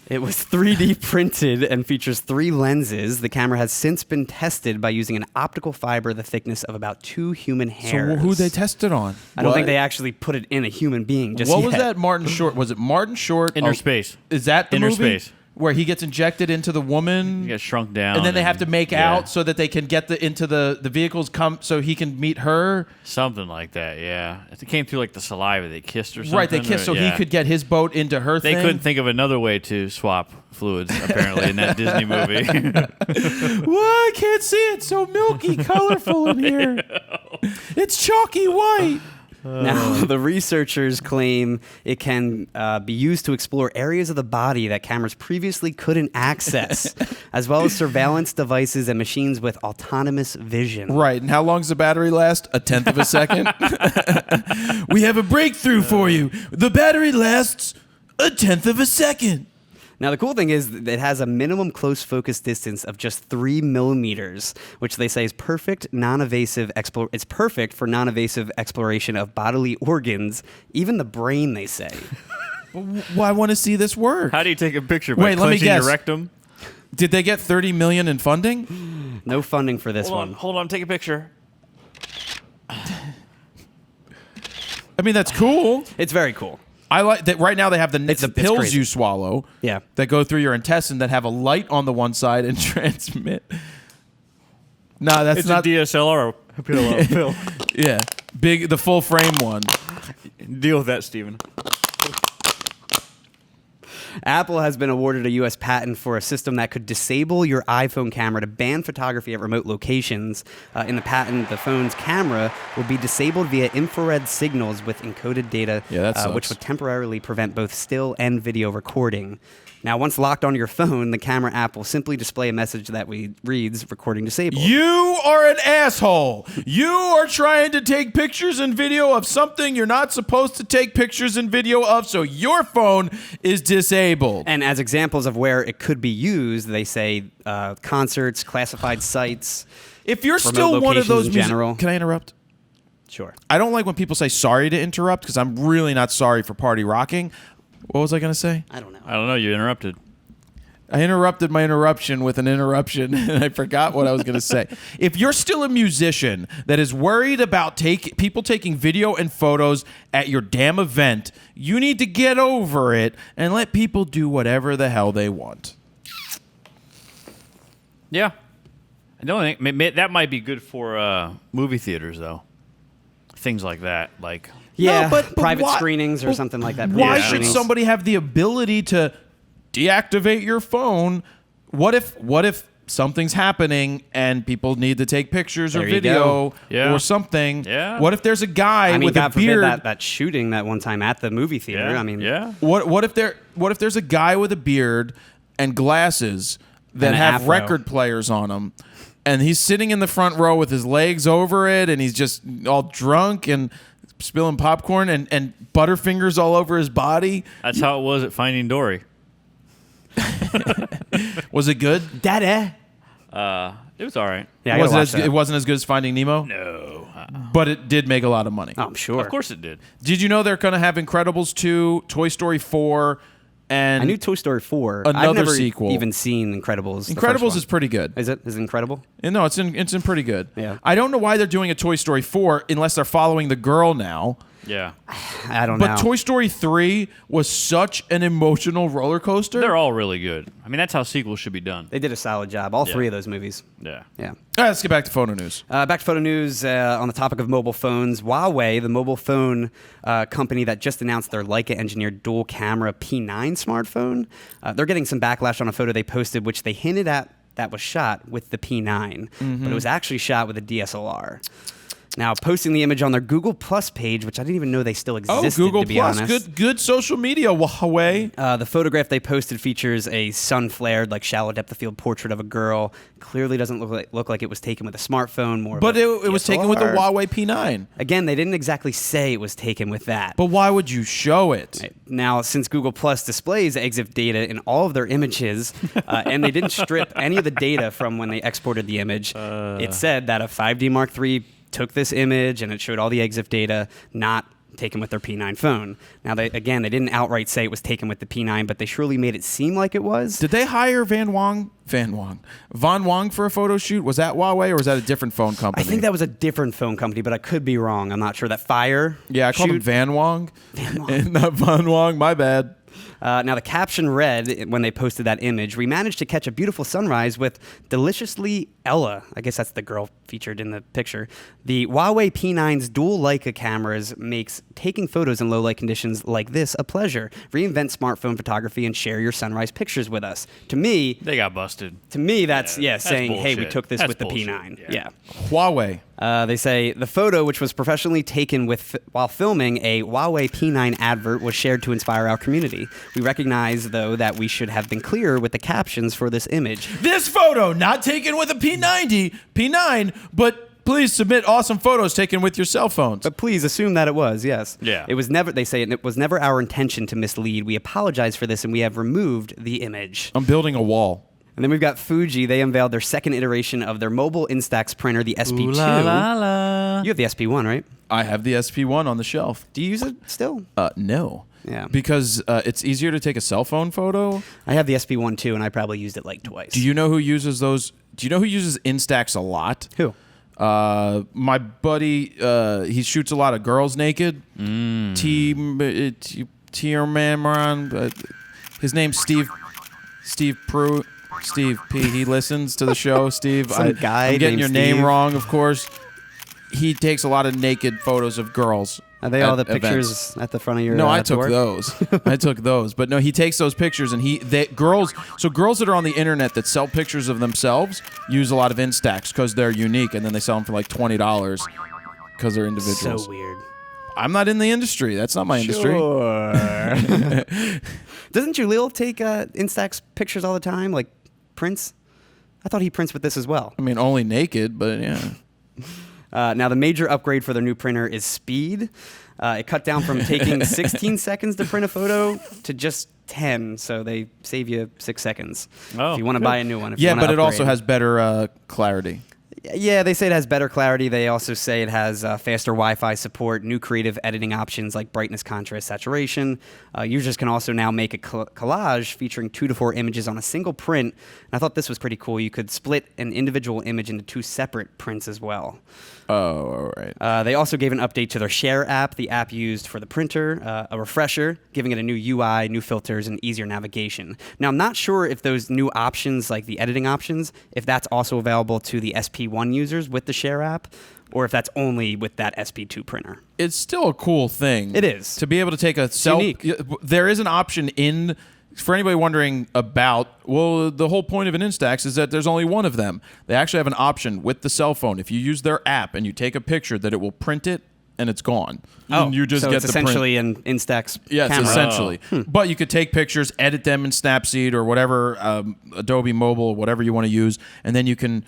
It was 3D printed and features 3 lenses. The camera has since been tested by using an optical fiber the thickness of about 2 human hairs. So who they tested on? I don't think they actually put it in a human being just What yet. was that Martin Short? Was it Martin Short? Inner Space. Is that the Inner movie? Space. where he gets injected into the woman. He gets shrunk down. And then they have to make yeah. out so that they can get into the vehicles so he can meet her. Something like that, yeah. It came through like the saliva. They kissed or something. Right, they kissed so he could get his boat into her They thing. couldn't think of another way to swap fluids, apparently, in that Disney movie. What? I can't see it. It's so milky, colorful in here. It's chalky white. Now, the researchers claim it can be used to explore areas of the body that cameras previously couldn't access, as well as surveillance devices and machines with autonomous vision. Right, and how long does the battery last? 1/10 of a second. We have a breakthrough for you. The battery lasts 1/10 of a second. Now, the cool thing is that it has a minimum close focus distance of just 3 millimeters, which they say is perfect non-invasive. It's perfect for non-invasive exploration of bodily organs, even the brain. They say. Well, I want to see this work. How do you take a picture? By Wait, let me clenching guess. your rectum? Did they get $30 million in funding? No funding for this one. Hold on, take a picture. I mean, that's cool. It's very cool. I like that. Right now, they have the It's pills crazy. you swallow. Yeah. That go through your intestine that have a light on the one side and transmit. No, that's It's not. a DSLR pill. Yeah, the full frame one. Deal with that, Steven. Apple has been awarded a U.S. patent for a system that could disable your iPhone camera to ban photography at remote locations. In the patent, the phone's camera would be disabled via infrared signals with encoded data, Yeah, that sucks. which would temporarily prevent both still and video recording. Now, once locked onto your phone, the camera app will simply display a message that reads "recording disabled." You are an asshole. You are trying to take pictures and video of something you're not supposed to take pictures and video of, so your phone is disabled. And as examples of where it could be used, they say concerts, classified sites. If you're remote still one of locations those in general. Can I interrupt? Sure. I don't like when people say sorry to interrupt because I'm really not sorry for party rocking. What was I going to say? I don't know. I don't know. You interrupted. I interrupted my interruption with an interruption, and I forgot what I was going to say. If you're still a musician that is worried about people taking video and photos at your damn event, you need to get over it and let people do whatever the hell they want. Yeah. I don't think that might be good for movie theaters, though. Things like that, like. Yeah, No, but private why- screenings or but something like that. Why Private should screenings. somebody have the ability to deactivate your phone? What if something's happening and people need to take pictures or There you video go. Yeah. or something? Yeah. What if there's a guy I mean, with God a forbid beard? that shooting that one time at the movie theater. Yeah. I mean, yeah. What if there's a guy with a beard and glasses that And an have afro. record players on them, and he's sitting in the front row with his legs over it, and he's just all drunk and spilling popcorn and Butterfingers all over his body. That's how it was at Finding Dory. Was it good? Daddy. It was all right. Yeah, I Was gotta watch that. it wasn't as good as Finding Nemo? No. But it did make a lot of money. Oh, I'm sure. Of course it did. Did you know they're going to have Incredibles 2, Toy Story 4, and I knew Toy Story 4. I've Another never sequel. even seen Incredibles. the first Incredibles one. is pretty good. Is it? Is it incredible? No, it's in pretty good. Yeah. I don't know why they're doing a Toy Story 4 unless they're following the girl now. Yeah. I don't know. But Toy Story 3 was such an emotional roller coaster. They're all really good. I mean, that's how sequels should be done. They did a solid job. All Yeah. three of those movies. Yeah. Yeah. All right, let's get back to photo news. Back to photo news on the topic of mobile phones. Huawei, the mobile phone company that just announced their Leica-engineered dual-camera P9 smartphone, they're getting some backlash on a photo they posted, which they hinted at that was shot with the P9, but it was actually shot with a DSLR. Now, posting the image on their Google Plus page, which I didn't even know they still existed, Google to be Plus, honest. good social media, Huawei. The photograph they posted features a sun-flared, like shallow depth of field portrait of a girl. Clearly doesn't look like it was taken with a smartphone. More, But of a it was taken with the DSLR. Huawei P9. Again, they didn't exactly say it was taken with that. But why would you show it? Now, since Google Plus displays EXIF data in all of their images, and they didn't strip any of the data from when they exported the image, it said that a 5D Mark III took this image and it showed all the EXIF data, not taken with their P9 phone. Now, they didn't outright say it was taken with the P9, but they surely made it seem like it was. Did they hire Von Wong for a photo shoot? Was that Huawei or was that a different phone company? I think that was a different phone company, but I could be wrong. I'm not sure. That Fire Yeah, I called him shoot- Van Wong. Van Wong. And not Von Wong. My bad. Now, the caption read, when they posted that image, we managed to catch a beautiful sunrise with Deliciously Ella. I guess that's the girl featured in the picture. The Huawei P9's dual Leica cameras makes taking photos in low light conditions like this a pleasure. Reinvent smartphone photography and share your sunrise pictures with us. To me, They got busted. that's saying, hey, we bullshit. took this That's with the bullshit. P9. Yeah. Yeah. Huawei. They say the photo, which was professionally taken while filming a Huawei P9 advert, was shared to inspire our community. We recognize, though, that we should have been clearer with the captions for this image. This photo not taken with a P9, but please submit awesome photos taken with your cell phones. But please assume that it was, yes. Yeah. It was never, they say, it was never our intention to mislead. We apologize for this, and we have removed the image. I'm building a wall. And then we've got Fuji. They unveiled their second iteration of their mobile Instax printer, the SP2. Ooh la la la. You have the SP1, right? I have the SP1 on the shelf. Do you use it still? No. Yeah. Because it's easier to take a cell phone photo. I have the SP1 too, and I probably used it like twice. Do you know who uses those? Do you know who uses Instax a lot? Who? My buddy, he shoots a lot of girls naked. Tierman, his name's Steve Pruitt. Steve P. He listens to the show. Steve, Some guy I'm getting named your name Steve. wrong, of course. He takes a lot of naked photos of girls. Are they all the at events. pictures at the front of your No, I door? took those. I took those. But no, he takes those pictures and girls that are on the internet that sell pictures of themselves use a lot of Instax because they're unique, and then they sell them for like $20 because they're individuals. So weird. I'm not in the industry. That's not my industry. Sure. Doesn't Jaleel take Instax pictures all the time, like prints? I thought he prints with this as well. I mean, only naked, but yeah. Now, the major upgrade for their new printer is speed. It cut down from taking 16 seconds to print a photo to just 10, so they save you 6 seconds. Oh, if you want to good. buy a new one. If you Yeah, wanna but it also upgrade. has better clarity. Yeah, they say it has better clarity. They also say it has faster Wi-Fi support, new creative editing options like brightness, contrast, saturation. Users can also now make a collage featuring 2 to 4 images on a single print. And I thought this was pretty cool. You could split an individual image into 2 separate prints as well. Oh, all right. They also gave an update to their Share app, the app used for the printer, a refresher, giving it a new UI, new filters, and easier navigation. Now, I'm not sure if those new options, like the editing options, if that's also available to the SP1 users with the Share app, or if that's only with that SP2 printer. It's still a cool thing. It is. To be able to take a self. unique. There is an option in. For anybody wondering about, well, the whole point of an Instax is that there's only one of them. They actually have an option with the cell phone. If you use their app and you take a picture, that it will print it and it's gone. And you just so get it's the print. essentially an Instax Yes, camera. essentially. But you could take pictures, edit them in Snapseed or whatever, Adobe Mobile, whatever you want to use, and then you can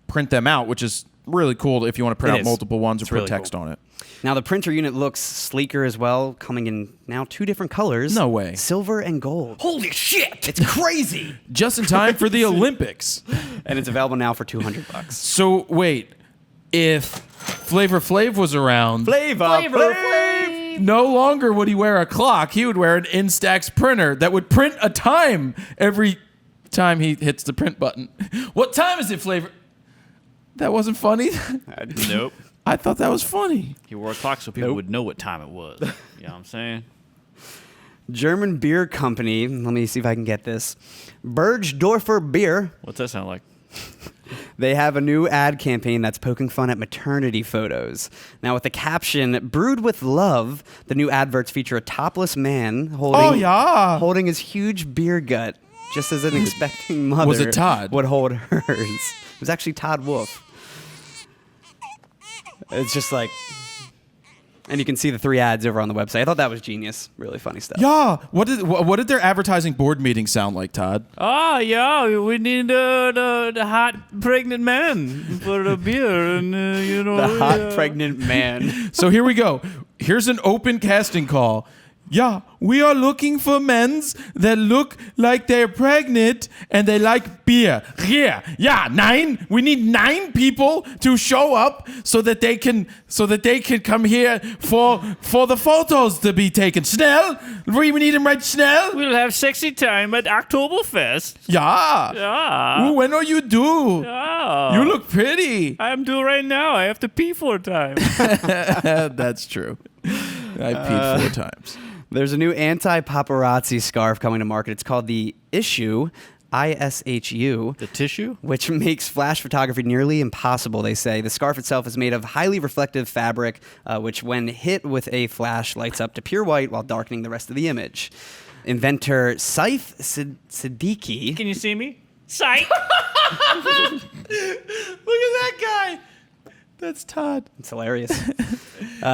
print them out, which is really cool if you want to print It out is. multiple ones or It's put really text cool. on it. Now, the printer unit looks sleeker as well, coming in now 2 different colors. No way. Silver and gold. Holy shit! It's crazy. Just in time for the Olympics. And it's available now for $200. So wait, if Flavor Flav was around, no longer would he wear a clock. He would wear an Instax printer that would print a time every time he hits the print button. What time is it, Flavor? That wasn't funny. Nope. I thought that was funny. He wore a clock so people would know what time it was. You know what I'm saying? German beer company, let me see if I can get this. Bergdorfer Beer. What's that sound like? They have a new ad campaign that's poking fun at maternity photos. Now, with the caption, Brewed with Love, the new adverts feature a topless man holding his huge beer gut, just as an expecting mother Was it Todd? would hold hers. It was actually Todd Wolf. It's just like... And you can see the 3 ads over on the website. I thought that was genius. Really funny stuff. Yeah. What did their advertising board meeting sound like, Todd? Oh, yeah, we need the hot pregnant man for the beer. And, The hot pregnant man. So here we go. Here's an open casting call. Yeah, we are looking for men's that look like they're pregnant and they like beer. Yeah, 9. We need 9 people to show up so that they can come here for the photos to be taken. Schnell, we need them right schnell. We'll have sexy time at Oktoberfest. Yeah. Yeah. Ooh, when are you due? Yeah. You look pretty. I'm due right now. I have to pee 4 times. That's true. I peed 4 times. There's a new anti-paparazzi scarf coming to market. It's called the Issue, ISHU. The tissue? Which makes flash photography nearly impossible, they say. The scarf itself is made of highly reflective fabric, which when hit with a flash lights up to pure white while darkening the rest of the image. Inventor Saif Siddiqui. Can you see me? Sight. Look at that guy. That's Todd. It's hilarious.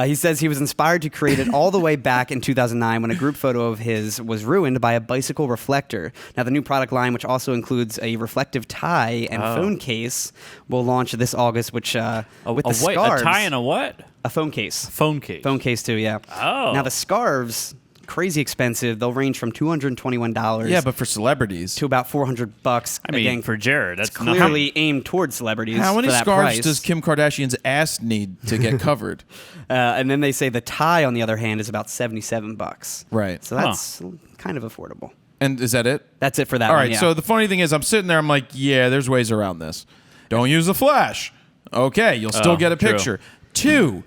He says he was inspired to create it all the way back in 2009 when a group photo of his was ruined by a bicycle reflector. Now, the new product line, which also includes a reflective tie and phone case, will launch this August, which with the scarves. A tie and a what? A phone case. Phone case. Phone case, too, yeah. Oh. Now, the scarves, crazy expensive. They'll range from $221 Yeah, but for celebrities. to about $400. I mean, Again, for Jared, that's clearly aimed towards celebrities. How many for that scarves price. does Kim Kardashian's ass need to get covered? And then they say the tie, on the other hand, is about $77. Right. So that's kind of affordable. And is that it? That's it for that All one, right. yeah. So the funny thing is, I'm sitting there. I'm like, yeah, there's ways around this. Don't use the flash. Okay, you'll still get a true. picture. 2,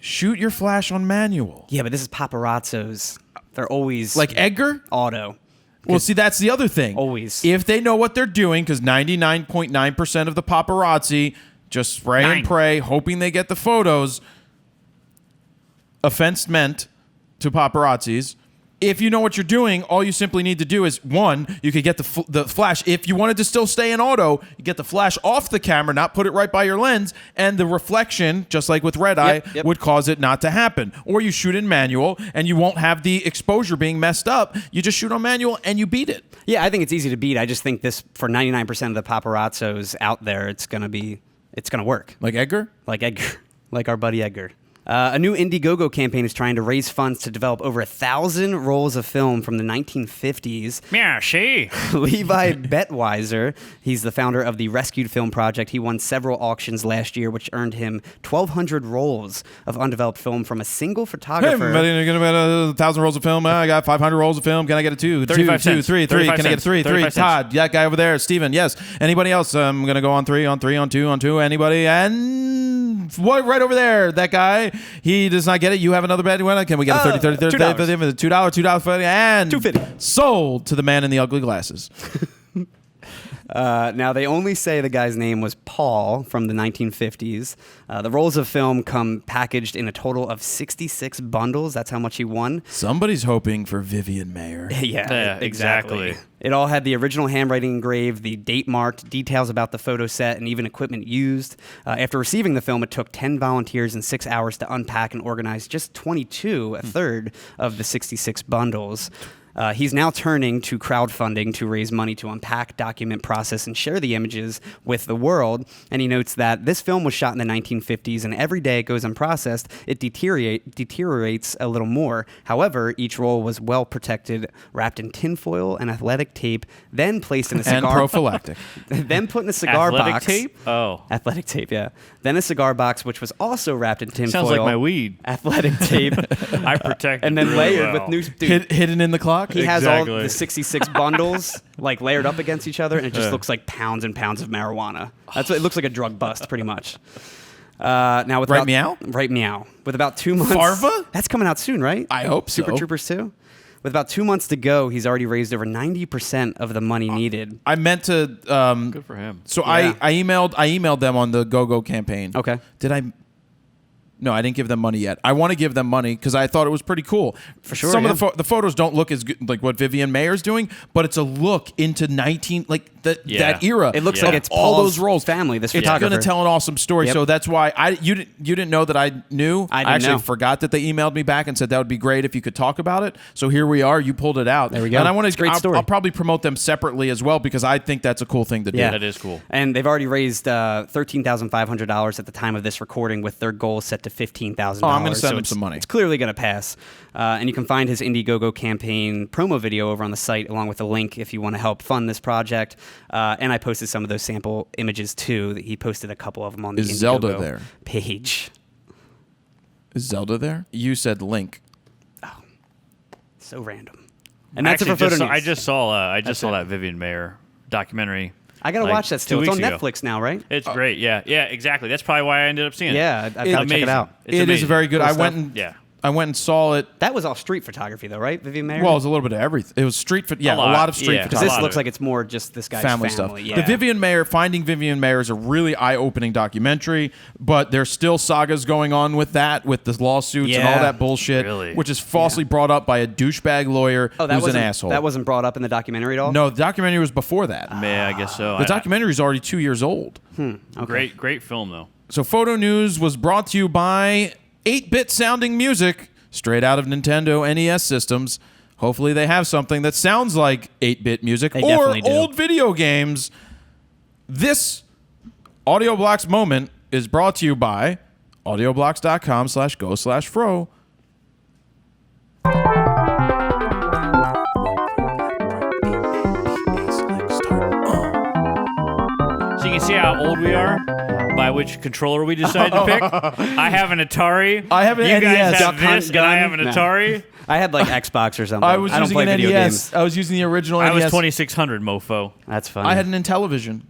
shoot your flash on manual. Yeah, but this is paparazzos. They're always Like Edgar? auto. Well, see, that's the other thing. Always. If they know what they're doing, because 99.9% of the paparazzi just spray and pray, hoping they get the photos. Offense meant to paparazzis. If you know what you're doing, all you simply need to do is, 1, you could get the flash. If you wanted to still stay in auto, you get the flash off the camera, not put it right by your lens, and the reflection, just like with red eye, Yep. would cause it not to happen. Or you shoot in manual, and you won't have the exposure being messed up. You just shoot on manual, and you beat it. Yeah, I think it's easy to beat. I just think this, for 99% of the paparazzos out there, it's going to work. Like Edgar? Like Edgar. Like our buddy Edgar. A new Indiegogo campaign is trying to raise funds to develop over 1,000 rolls of film from the 1950s. Yeah, she. Levi Betweiser, he's the founder of the Rescued Film Project. He won several auctions last year, which earned him 1,200 rolls of undeveloped film from a single Hey, photographer. everybody, you're going to get 1,000 rolls of film. I got 500 rolls of film. Can I get a 2? 35 2, cents. 3, 3. 35 Can I get a cents. 3? 3. 35 cents. Todd, that guy over there. Steven, yes. Anybody else? I'm going to go on 3, on 3, on 2, on 2. Anybody? And what, right over there, that guy. He does not get it. You have another bad one. Can we get a 30, 30, 30, $2. $2, and $2.50. sold to the man in the ugly glasses. Now, they only say the guy's name was Paul from the 1950s. The rolls of film come packaged in a total of 66 bundles. That's how much he won. Somebody's hoping for Vivian Mayer. Yeah, exactly. It all had the original handwriting engraved, the date marked, details about the photo set, and even equipment used. After receiving the film, it took 10 volunteers and 6 hours to unpack and organize just 22, a third of the 66 bundles. He's now turning to crowdfunding to raise money to unpack, document, process, and share the images with the world. And he notes that this film was shot in the 1950s, and every day it goes unprocessed, it deteriorates a little more. However, each roll was well protected, wrapped in tinfoil and athletic tape, then placed in a cigar And prophylactic. then put in a cigar Athletic box. tape? Oh. Athletic tape, yeah. Then a cigar box, which was also wrapped in tinfoil. Sounds like my weed. Athletic tape. I protect And then really layered well. with new... Dude, Hidden in the clock? he has all Exactly. the 66 bundles like layered up against each other, and it just looks like pounds and pounds of marijuana. That's what it looks like, a drug bust, pretty much. Now with Right about, Meow? Right Meow. With about 2 months. Farva? That's coming out soon, right? I hope so. Super Troopers 2. With about 2 months to go, he's already raised over 90% of the money needed. I meant to... Good for him. So Yeah. I emailed them on the GoGo campaign. Okay. Did I? No, I didn't give them money yet. I want to give them money because I thought it was pretty cool. For sure, Some yeah. of the photos don't look as good like what Vivian Mayer's doing, but it's a look into that era. It looks Yeah. like it's all Paul's those roles. family, this It's photographer. going to tell an awesome story. Yep. So that's why you didn't know that I knew. I didn't actually know. forgot that they emailed me back and said that would be great if you could talk about it. So here we are. You pulled it out. There we go. And I want It's a great story. I'll probably promote them separately as well because I think that's a cool thing to do. Yeah. That is cool. And they've already raised $13,500 at the time of this recording, with their goal set to $15,000. Oh, I'm gonna send So him some money. It's clearly going to pass. And you can find his Indiegogo campaign promo video over on the site, along with a link if you want to help fund this project. And I posted some of those sample images too. He posted a couple of them on the Is Indiegogo Zelda there? page. Is Zelda there? You said Link. So random. And that's it for Actually, photo news. I just saw That's that it. Vivian Mayer documentary. I got to like, watch that still. 2 It's on weeks ago. Netflix now, right? It's great. Yeah, exactly. That's probably why I ended up seeing it. Yeah, I've got to check Amazing. it out. It's It is amazing. very good. Cool I stuff. went and Yeah. I went and saw it. That was all street photography, though, right? Vivian Mayer? Well, it was a little bit of everything. It was street, a lot of street yeah. because photography. this lot looks of like it's more just this guy's family stuff. Yeah. The Vivian Mayer, Finding Vivian Mayer is a really eye-opening documentary, but there's still sagas going on with that, with the lawsuits and all Yeah. that bullshit, Really? which is falsely brought up by a douchebag lawyer Oh, that who's an wasn't asshole. That wasn't brought up in the documentary at all. No, the documentary was before that. Yeah, I guess so. The documentary is already 2 years old. Okay. Great film though. So Photo News was brought to you by 8-bit sounding music straight out of Nintendo NES systems. Hopefully they have something that sounds like 8-bit music They or definitely do. old video games. This Audio Blocks moment is brought to you by audioblocks.com/go/fro. So you can see how old we are by which controller we decided to pick. I have an Atari. I have an You guys NES. have Duck Hunt this, and I have an gun? No. Atari. I had like Xbox or something. I was don't using play an video NES. games. I was using the original I was NES. 2600, mofo. That's funny. I had an Intellivision.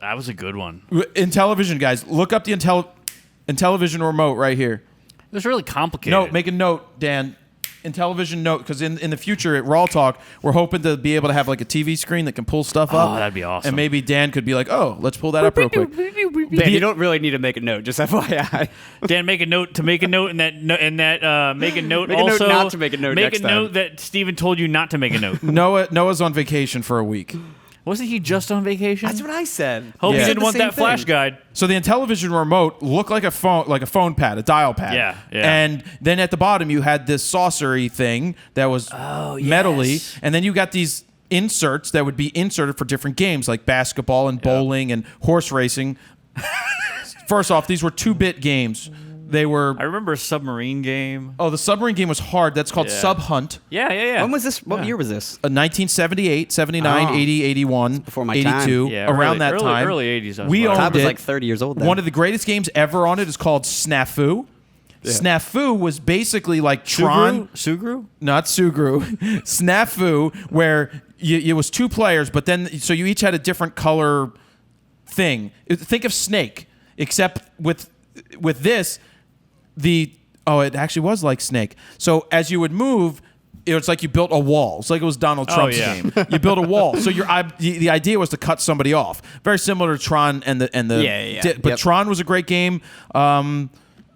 That was a good one. Intellivision, guys. Look up the Intellivision remote right here. It was really complicated. No, make a note, Dan. Intellivision note, because in the future at RAWtalk, we're hoping to be able to have like a TV screen that can pull stuff up. Oh, that'd be awesome. And maybe Dan could be like, oh, let's pull that up real quick. Dan, you don't really need to make a note, just FYI. Dan, make a note make a note make a note Make a note also not to make a note Make next a time. note that Steven told you not to make a note. Noah's on vacation for a week. Wasn't he just on vacation? That's what I said. Hope Yeah. you Said didn't the want same that flash thing. guide. So the Intellivision remote looked like a phone pad, a dial pad. Yeah, yeah. And then at the bottom you had this saucery thing that was metally, yes. and then you got these inserts that would be inserted for different games like basketball and bowling and horse racing. First off, these were 2-bit games. They were I remember a submarine game. the submarine game was hard. That's called Yeah. Sub Hunt. Yeah. When was this? What year was this? 1978, 79, Oh. 80, 81, before my 82, time. Yeah, around early- that early- time. early 80s, I was We like- owned Todd was it. like 30 years old then. One of the greatest games ever on it is called Snafu. Snafu was basically like Tron, Sugru? not Sugru. Snafu, where it was 2 players, but then so you each had a different color thing. Think of Snake, except with this, it actually was like Snake. So as you would move, it was like you built a wall. It's like it was Donald Trump's yeah. game. You built a wall. So the idea was to cut somebody off. Very similar to Tron and the Yeah. But Yep. Tron was a great game.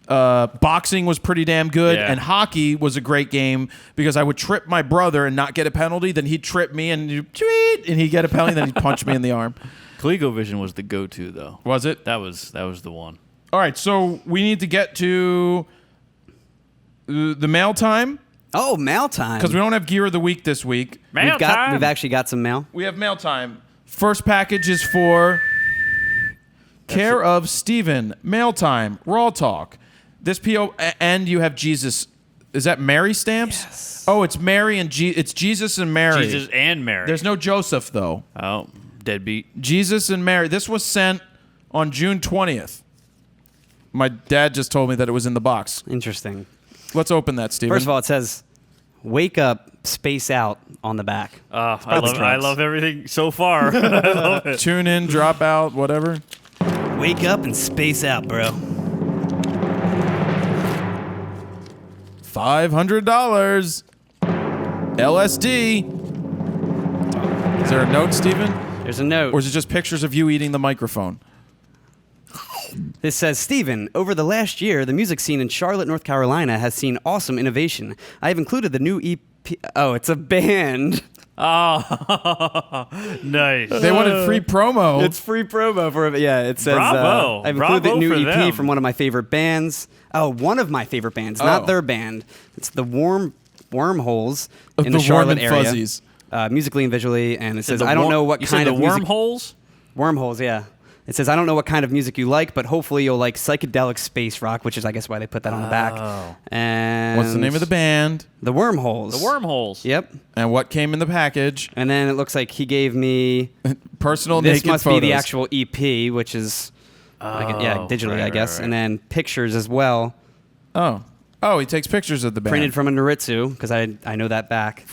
Boxing was pretty damn good, Yeah. and hockey was a great game because I would trip my brother and not get a penalty. Then he'd trip me and he'd get a penalty. Then he'd punch me in the arm. ColecoVision was the go-to though. Was it? That was the one. All right, so we need to get to the mail time Oh, mail time. because we don't have gear of the week this week. Man, We've actually got some mail. We have mail time. First package is for care of Steven. Mail time. RAWtalk. This PO and you have Jesus. Is that Mary stamps? Yes. Oh, it's Mary and it's Jesus and Mary. Jesus and Mary. There's no Joseph though. oh, deadbeat. Jesus and Mary. This was sent on June 20th. My dad just told me that it was in the box. Interesting. Let's open that, Steven. First of all, it says, "Wake up, space out" on the back. I love everything so far. I love it. Tune in, drop out, whatever. Wake up and space out, bro. $500. LSD. Is there a note, Steven? There's a note. Or is it just pictures of you eating the microphone? This says, Steven, over the last year, the music scene in Charlotte, North Carolina has seen awesome innovation. I have included the new EP. Oh, it's a band. Oh, nice. They wanted free promo. It's free promo for it. Yeah, it says, Bravo. I've included the Bravo new for EP them. from one of my favorite bands. Oh, one of my favorite bands, Oh. not their band. It's the Wormholes Of in the the Charlotte Warm and area. Fuzzies. Musically and visually, and it says, The I don't wor- know what you kind said of the music. wormholes. Wormholes, yeah. It says, I don't know what kind of music you like, but hopefully you'll like psychedelic space rock, which is, I guess, why they put that on the back. Oh. And What's the name of the band? The Wormholes. The wormholes. Yep. And what came in the package? And then it looks like he gave me. Personal This naked must photos. be the actual EP, which is, digitally, right, I guess. right. And then pictures as well, Oh, he takes pictures of the band. printed from a Noritsu, because I know that back.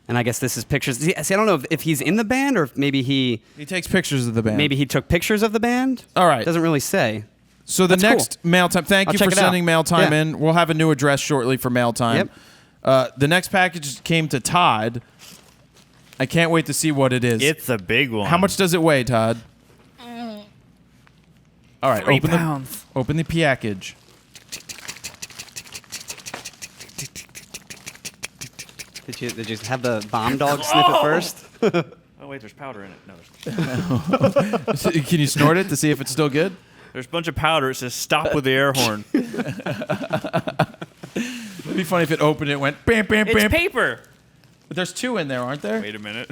And I guess this is pictures. See, I don't know if he's in the band or if maybe he He takes pictures of the band. took pictures of the band. All right. Doesn't really say. So the That's next mail time. Thank I'll you check for it out. sending mail time Yeah. in. We'll have a new address shortly for mail time. Yep. The next package came to Todd. I can't wait to see what it is. It's a big one. How much does it weigh, Todd? All right, 3 pounds. Open the package. Did you have the bomb dog sniff it first? Oh wait, there's powder in it. No, there's Can you snort it to see if it's still good? a bunch of powder. It says stop with the air horn. It'd be funny if it opened and went bam, bam, bam. It's paper. But there's 2 in there, aren't there? Wait a minute.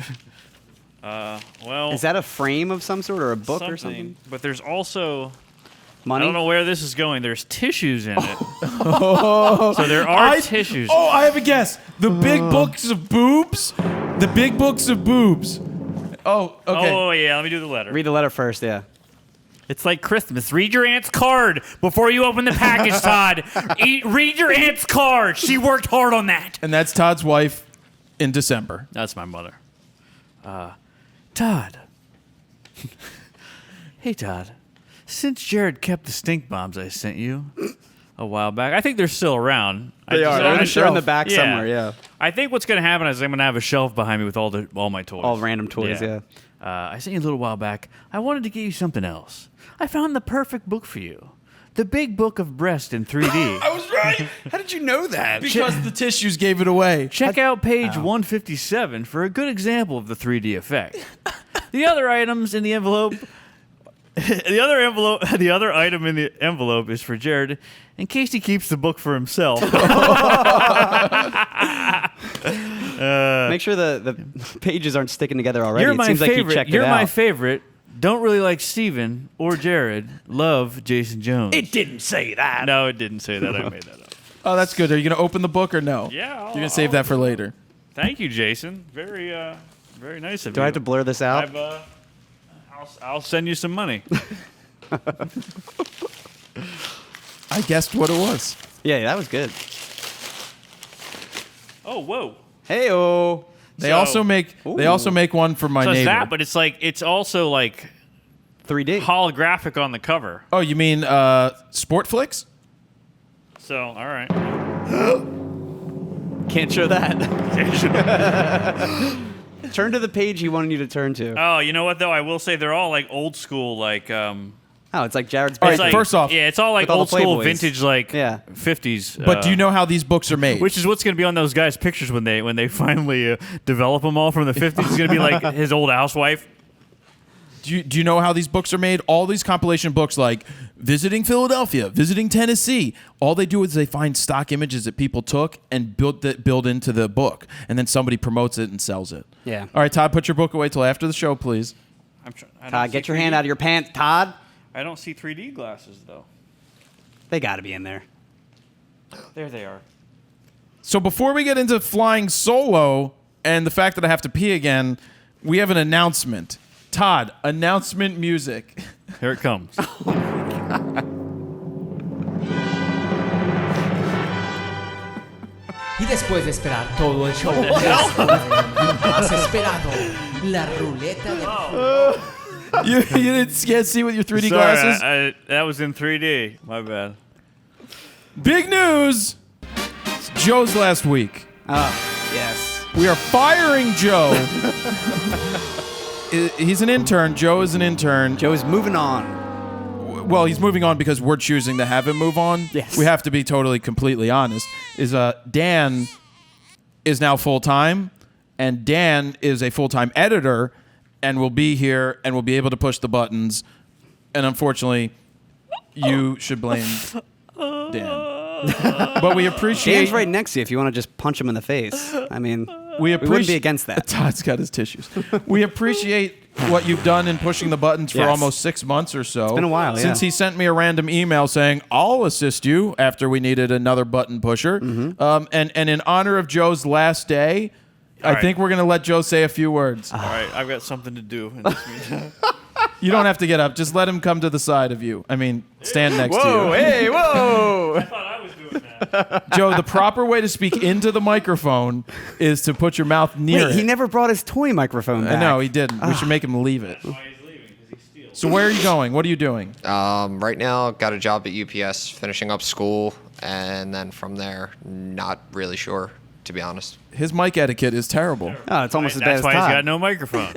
Well, Is that a frame of some sort or a book or something? But there's also Money? I don't know where this is going. There's tissues in it. So there are tissues. Oh, I have a guess. The big books of boobs. The big books of boobs. Oh, okay. Oh yeah, let me do the letter. Read the letter first, yeah. It's like Christmas. Read your aunt's card before you open the package, Todd. Read your aunt's card. She worked hard on that. And that's Todd's wife in December. That's my mother. Todd. Hey, Todd. Since Jared kept the stink bombs I sent you a while back, I think they're still around. They are. on a They're in shelf. the back somewhere, yeah. I think what's going to happen is I'm going to have a shelf behind me with all my toys. All random toys, yeah. I sent you a little while back. I wanted to get you something else. I found the perfect book for you. The Big Book of Breast in 3D. I was right. How did you know that? Because the tissues gave it away. Check out page 157 for a good example of the 3D effect. The other items in the envelope... The other item in the envelope is for Jared, in case he keeps the book for himself. Make sure the pages aren't sticking together already. You're It my seems like you favorite. checked You're it my out. favorite. Don't really like Steven or Jared. Love, Jason Jones. It didn't say that. No, it didn't say that. I made that up. Oh, that's good. Are you going to open the book or no? Yeah, You're going to save that for later. Thank you, Jason. Very nice of you. Do I have to blur this out? I'll send you some money. I guessed what it was. Yeah, that was good. Oh, whoa. Hey-oh. They also make one for my So it's neighbor. that, but it's also like 3D. holographic on the cover. Oh, you mean Sport Flicks? So, all right. Can't show that. Turn to the page he wanted you to turn to. Oh, you know what though? I will say they're all like old school, like Oh, it's like Jared's All book. right, first off, yeah, it's all like with all old the school, Playboys. vintage, like Yeah. 50s. But do you know how these books are made? Which is what's going to be on those guys' pictures when they finally develop them all from the 50s. It's going to be like his old housewife. Do you know how these books are made? All these compilation books, like visiting Philadelphia, visiting Tennessee, all they do is they find stock images that people took and build into the book, and then somebody promotes it and sells it. Yeah. All right, Todd, put your book away till after the show, please. Todd, get your hand out of your pants, Todd. I don't see 3D glasses though. They got to be in there. There they are. So before we get into flying solo and the fact that I have to pee again, we have an announcement. Todd, announcement music. Here it comes. Y después de esperar todo el show, has esperado la ruleta de... you can't see with your 3D Sorry, glasses? that was in 3D. My bad. Big news! It's Joe's last week. Yes. We are firing Joe. He's an intern. Joe is an intern. Joe's moving on. Well, he's moving on because we're choosing to have him move on. Yes. We have to be totally, completely honest. Dan is now full-time, and Dan is a full-time editor and will be here and will be able to push the buttons. And unfortunately, you should blame Dan. But we appreciate... Dan's right next to you if you want to just punch him in the face. I mean, We wouldn't be against that. Todd's got his tissues. We appreciate what you've done in pushing the buttons for Yes. almost 6 months or so. It's been a while, Since yeah. he sent me a random email saying, I'll assist you after we needed another button pusher. Mm-hmm. And in honor of Joe's last day, I right. think we're going to let Joe say a few words. All right, I've got something to do. In this meantime. You don't have to get up. Just let him come to the side of you. I mean, stand next to you. Hey, whoa! I thought I was doing that. Joe, the proper way to speak into the microphone is to put your mouth near Wait, it. he never brought his toy microphone back. I know, he didn't. We should make him leave it. That's why he's leaving, because he steals. So where are you going? What are you doing? Right now, got a job at UPS, finishing up school, and then from there, not really sure, to be honest. His mic etiquette is terrible. Oh, it's almost as bad That's as why Todd. he's got no microphone.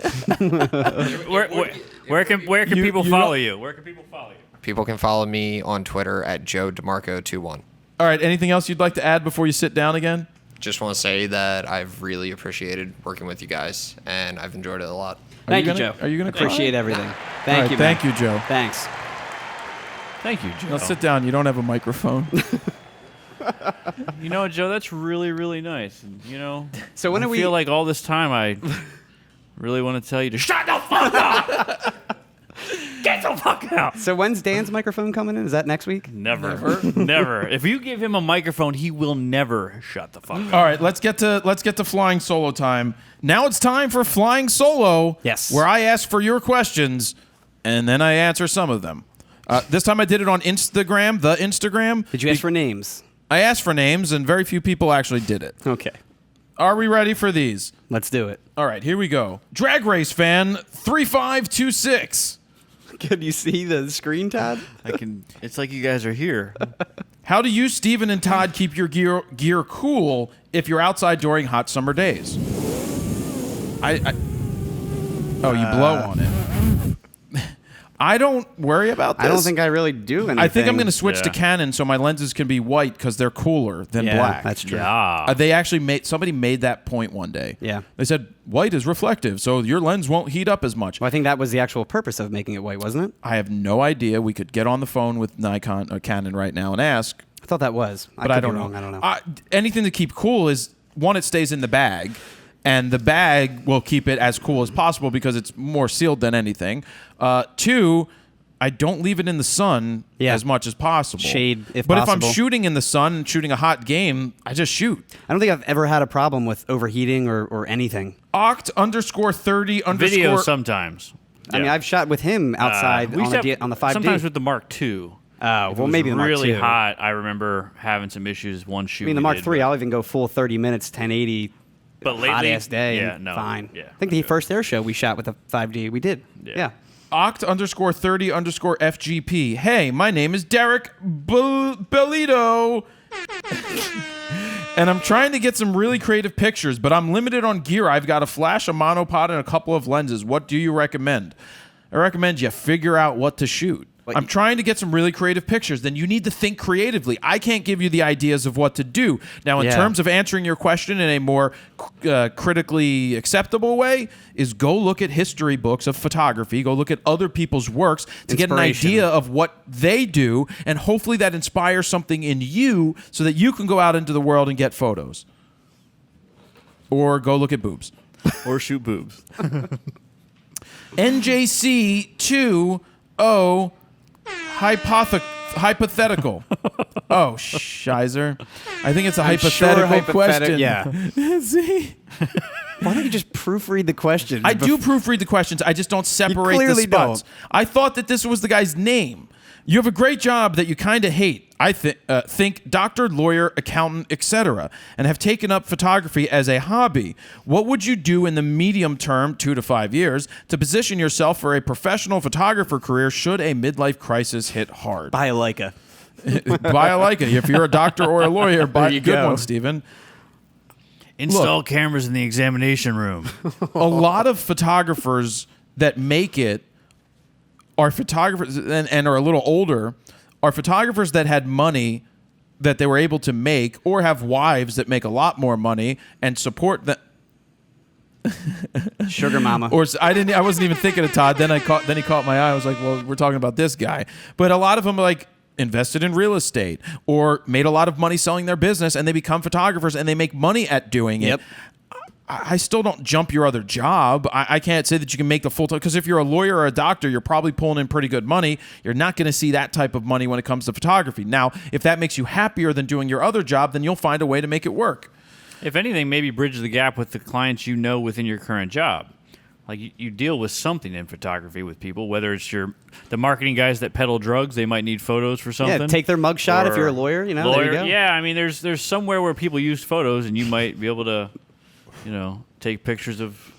where can people follow you? Where can people follow you? People can follow me on Twitter at Joe DeMarco21. All right. Anything else you'd like to add before you sit down again? Just want to say that I've really appreciated working with you guys, and I've enjoyed it a lot. Thank you, gonna- Joe. are you gonna cry? appreciate everything? All Thank right, you. thank man. you, Joe. Thanks. Thank you, Joe. Now sit down. You don't have a microphone. You know what, Joe? That's really, really nice. And, So when I are we? feel like all this time I really want to tell you to shut the fuck up. Get the fuck out. So when's Dan's microphone coming in? Is that next week? Never. Never. If you give him a microphone, he will never shut the fuck up. All right, let's get to flying solo time. Now it's time for flying solo. Yes. Where I ask for your questions, and then I answer some of them. This time I did it on Instagram, the Instagram. Did you ask for names? I asked for names, and very few people actually did it. Okay. Are we ready for these? Let's do it. All right, here we go. Drag Race Fan 3526. Can you see the screen, Todd? It's like you guys are here. How do you, Steven, and Todd keep your gear cool if you're outside during hot summer days? Oh, you blow on it. I don't worry about this. I don't think I really do anything. I think I'm going to switch to Yeah. Canon so my lenses can be white because they're cooler than Yeah, black. that's true. Yeah. They actually somebody made that point one day. Yeah. They said white is reflective, so your lens won't heat up as much. Well, I think that was the actual purpose of making it white, wasn't it? I have no idea. We could get on the phone with Nikon or Canon right now and ask, I thought that was. but I could don't be know. wrong. I don't know. Anything to keep cool is, one, it stays in the bag, and the bag will keep it as cool as possible because it's more sealed than anything. Two, I don't leave it in the sun Yeah. as much as possible. Shade, if but possible. if I'm shooting in the sun and shooting a hot game, I just shoot. I don't think I've ever had a problem with overheating or anything. Oct_30_ Video sometimes. I mean, Yeah. I've shot with him outside We used to have- on the 5D. Sometimes with the Mark II. Oh, If it well, was maybe the Mark really II. hot. I remember having some issues one shoot. I mean, the we Mark did, III, but- I'll even go full 30 minutes, 1080, But lately, hot ass day. yeah, and no, fine. yeah, I think the okay. first air show we shot with the 5D, we did. Yeah. Oct_30_FGP. Hey, my name is Derek Belito. And I'm trying to get some really creative pictures, but I'm limited on gear. I've got a flash, a monopod, and a couple of lenses. What do you recommend? I recommend you figure out what to shoot. I'm trying to get some really creative pictures. Then you need to think creatively. I can't give you the ideas of what to do. Now, in Yeah. terms of answering your question in a more critically acceptable way, is go look at history books of photography. Go look at other people's works to get an Inspiration. idea of what they do, and hopefully that inspires something in you so that you can go out into the world and get photos. Or go look at boobs. or shoot boobs. NJC20 hypothetical. Oh, Shizer. I think it's a hypothetical question. Yeah. See? Why don't you just proofread the questions? I do proofread the questions. I just don't separate the clearly spots. don't. I thought that this was the guy's name. You have a great job that you kind of hate. I think doctor, lawyer, accountant, etc., and have taken up photography as a hobby. What would you do in the medium term, 2 to 5 years, to position yourself for a professional photographer career should a midlife crisis hit hard? Buy a Leica. Buy a Leica. If you're a doctor or a lawyer, buy a you good go. one, Stephen. Install cameras in the examination room. A lot of photographers that make it are photographers and are a little older, are photographers that had money that they were able to make, or have wives that make a lot more money and support that. Sugar mama. Or I wasn't even thinking of Todd. Then he caught my eye. I was like, well, we're talking about this guy. But a lot of them like invested in real estate or made a lot of money selling their business, and they become photographers and they make money at doing it. Yep. I still don't jump your other job. I can't say that you can make the full time, because if you're a lawyer or a doctor, you're probably pulling in pretty good money. You're not going to see that type of money when it comes to photography. Now, if that makes you happier than doing your other job, then you'll find a way to make it work. If anything, maybe bridge the gap with the clients you know within your current job. Like you deal with something in photography with people, whether it's the marketing guys that peddle drugs, they might need photos for something. Yeah, take their mugshot if Or you're a lawyer. You know, there you go. Yeah, I mean, there's somewhere where people use photos, and you might be able to, take pictures of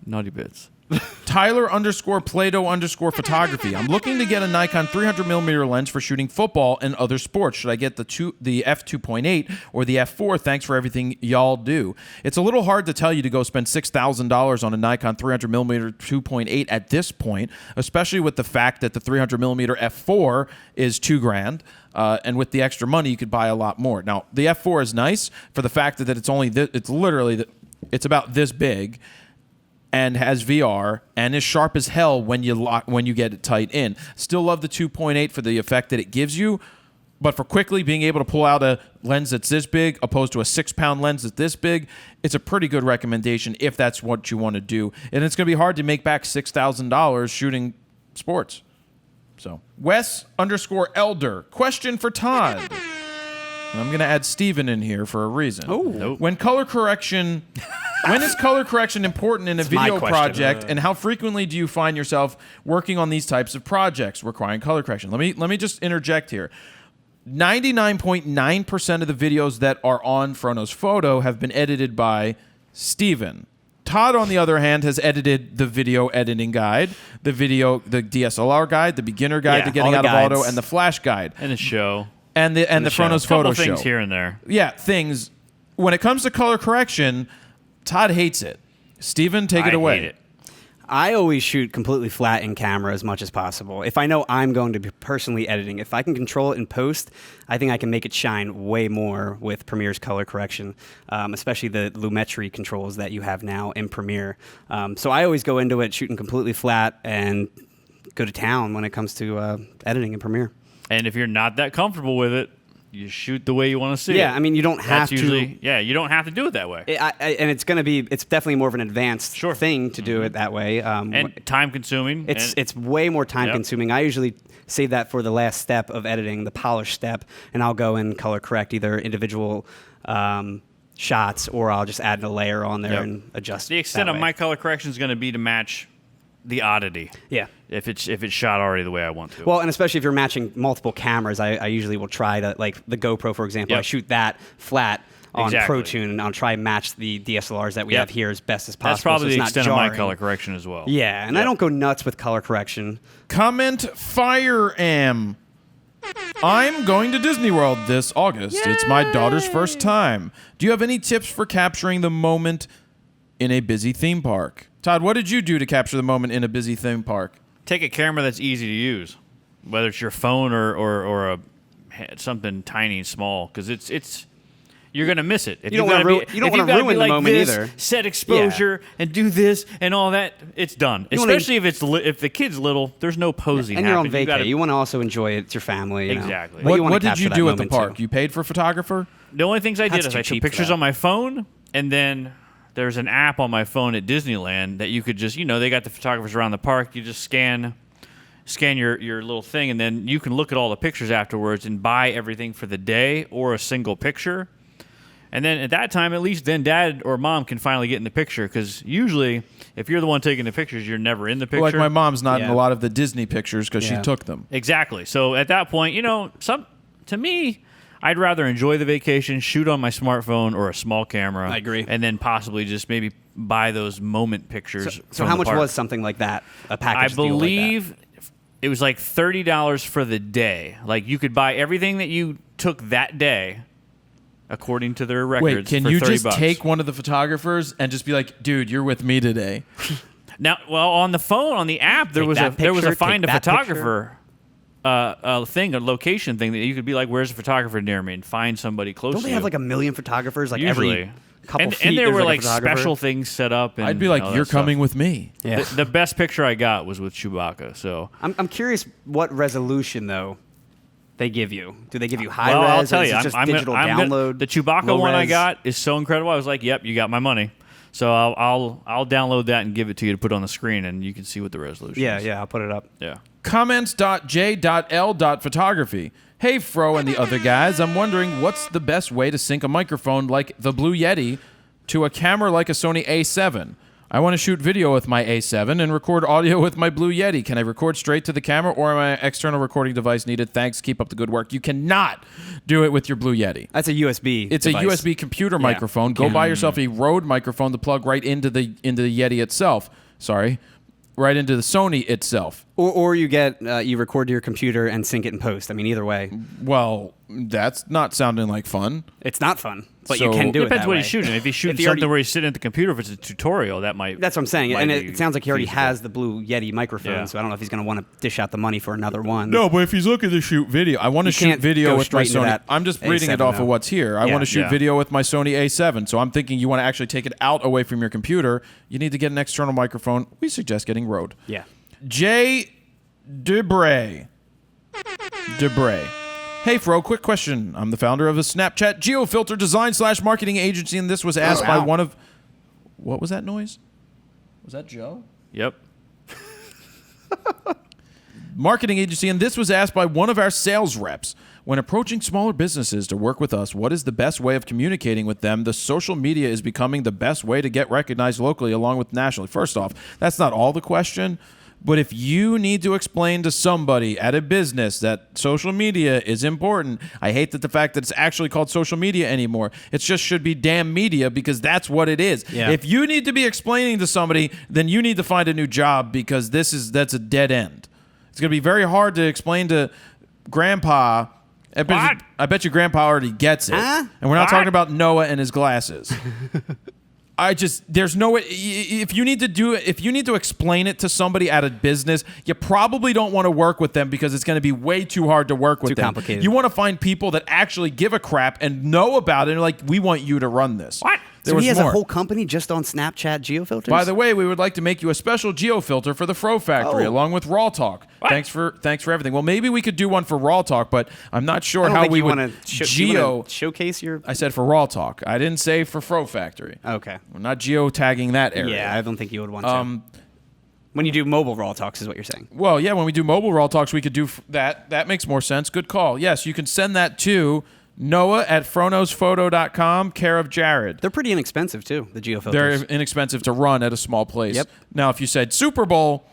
naughty bits. Tyler_Plato_photography. I'm looking to get a Nikon 300mm lens for shooting football and other sports. Should I get the f2.8 or the f4? Thanks for everything y'all do. It's a little hard to tell you to go spend $6,000 on a Nikon 300mm 2.8 at this point, especially with the fact that the 300mm f4 is $2,000. And with the extra money, you could buy a lot more. Now, the f4 is nice for the fact that it's only it's literally it's about this big, and has VR and is sharp as hell when you get it tight in. Still love the 2.8 for the effect that it gives you, but for quickly being able to pull out a lens that's this big opposed to a 6-pound lens that's this big, it's a pretty good recommendation if that's what you want to do. And it's going to be hard to make back $6,000 shooting sports. So, Wes_Elder, question for Todd. And I'm going to add Steven in here for a reason. Oh, Nope. When is color correction important in a video question. project, and how frequently do you find yourself working on these types of projects requiring color correction? Let me just interject here. 99.9% of the videos that are on FroKnowsPhoto have been edited by Steven. Todd, on the other hand, has edited the video editing guide, the DSLR guide, the beginner guide to getting all out the of auto, guides. and the flash guide. And a show. And the FroKnowsPhoto Couple show. things here and there. Yeah, things. When it comes to color correction, Todd hates it. Steven, take it away. I hate it. I always shoot completely flat in camera as much as possible. If I know I'm going to be personally editing, if I can control it in post, I think I can make it shine way more with Premiere's color correction, especially the lumetri controls that you have now in Premiere. So I always go into it shooting completely flat and go to town when it comes to editing in Premiere. And if you're not that comfortable with it, you shoot the way you want to see it. Yeah, I mean, you don't have to. Yeah, you don't have to do it that way. And it's definitely more of an advanced thing to do it that way. And time consuming. It's way more time consuming. I usually save that for the last step of editing, the polish step, and I'll go and color correct either individual shots, or I'll just add a layer on there and adjust. The extent that of way. my color correction is going to be to match the oddity. Yeah. If it's shot already the way I want to. Well, and especially if you're matching multiple cameras, I usually will try to, like the GoPro, for example, I shoot that flat on Exactly. ProTune, and I'll try and match the DSLRs that we have here as best as possible. That's probably so it's the not extent jarring. of my color correction as well. Yeah, and I don't go nuts with color correction. Comment Fire Am. I'm going to Disney World this August. It's my daughter's first time. Do you have any tips for capturing the moment in a busy theme park? Todd, what did you do to capture the moment in a busy theme park? Take a camera that's easy to use, whether it's your phone or a something tiny and small, because it's you're gonna miss it. If You don't gotta wanna you don't wanna ruin the like moment this, either. Set exposure and do this and all that. It's done. You wanna- Especially if the kid's little. There's no posing. And you're on happening. You vacay. gotta- You want to also enjoy it. It's your family. You know. Exactly. But you wanna What did capture you that do at the moment, park? too. You paid for a photographer? The only things I did That's is too I cheap took for pictures that. on my phone, and then there's an app on my phone at Disneyland that you could just, they got the photographers around the park. You just scan your little thing, and then you can look at all the pictures afterwards and buy everything for the day or a single picture. And then at that time, at least then dad or mom can finally get in the picture, because usually if you're the one taking the pictures, you're never in the picture. Like my mom's not in Yeah. a lot of the Disney pictures because she Yeah. took them. Exactly. So at that point, to me, I'd rather enjoy the vacation, shoot on my smartphone or a small camera. I agree. And then possibly just maybe buy those moment pictures. So from how the much park. was something like that? A I package deal like that? believe it was like $30 for the day. Like you could buy everything that you took that day, according to their records. Wait, can for you $30 just take one of the photographers and just be like, dude, you're with me today? Now? Well, on the phone, on the app, there Take was that a picture, find a take that photographer. A location thing that you could be like, where's a photographer near me, and find somebody close Don't to they you. have like a million photographers? Like Usually. every couple and, feet, and there there's were like like a photographer? special things set up. And I'd be like, all you're that stuff. coming with me. Yeah. The best picture I got was with Chewbacca. So I'm curious what resolution though they give you. Do they give you high well, res? I'll or tell is you, it just I'm digital gonna, download. the Chewbacca low one I res? got is so incredible. I was like, yep, you got my money. So I'll download that and give it to you to put on the screen, and you can see what the resolution Yeah, is. yeah, I'll put it up. Yeah. Comments.j.l.photography. Hey, Fro and the other guys, I'm wondering what's the best way to sync a microphone like the Blue Yeti to a camera like a Sony A7? I want to shoot video with my A7 and record audio with my Blue Yeti. Can I record straight to the camera, or am I an external recording device needed? Thanks. Keep up the good work. You cannot do it with your Blue Yeti. That's a USB. It's device. a USB computer microphone. Go buy yourself a Rode microphone to plug right into the Yeti itself. Sorry, right into the Sony itself. Or you get you record to your computer and sync it in post. I mean, either way, Well, that's not sounding like fun. it's not fun, but So- you can do it. Depends that what way. he's shooting. If he's shooting If you something already- where he's sitting at the computer, if it's a tutorial, that might. That's what I'm saying, might and be it sounds like he already feasible. has the Blue Yeti microphone, Yeah. so I don't know if he's going to want to dish out the money for another one. No, but if he's looking to shoot video, I want to You shoot can't video go with my straight into Sony. that I'm just reading it A7 off though. of what's here. I Yeah. want to shoot Yeah. video with my Sony A7. So I'm thinking you want to actually take it out away from your computer. You need to get an external microphone. We suggest getting Rode. Yeah. Jay Debray. Hey, Fro, quick question. I'm the founder of a Snapchat geofilter design / marketing agency, and this was asked by one of... What was that noise? Was that Joe? Yep. Marketing agency, and this was asked by one of our sales reps. When approaching smaller businesses to work with us, what is the best way of communicating with them? The social media is becoming the best way to get recognized locally along with nationally. First off, that's not all the question, but if you need to explain to somebody at a business that social media is important, I hate that the fact that it's actually called social media anymore. It just should be damn media because that's what it is. Yeah. If you need to be explaining to somebody, then you need to find a new job because that's a dead end. It's going to be very hard to explain to Grandpa. I bet you Grandpa already gets it. Huh? And we're not What? talking about Noah and his glasses. There's no way. If you need to explain it to somebody at a business, you probably don't want to work with them because it's going to be way too hard to work with Too them. complicated. You want to find people that actually give a crap and know about it and are like, we want you to run this. What? There So was he has more. a whole company just on Snapchat geofilters? By the way, we would like to make you a special geofilter for the Fro Factory, Oh. along with RAWtalk. What? Thanks for everything. Well, maybe we could do one for RAWtalk, but I'm not sure I don't how think we you would want to geo. showcase your... I said for RAWtalk. I didn't say for Fro Factory. Okay. We're not geotagging that area. Yeah, I don't think you would want to. When you do mobile raw talks is what you're saying. Well, yeah, when we do mobile RAWtalks, we could do that. That makes more sense. Good call. Yes, you can send that to Noah at FroKnowsPhoto.com, care of Jared. They're pretty inexpensive, too, the geofilters. They're inexpensive to run at a small place. Yep. Now, if you said Super Bowl,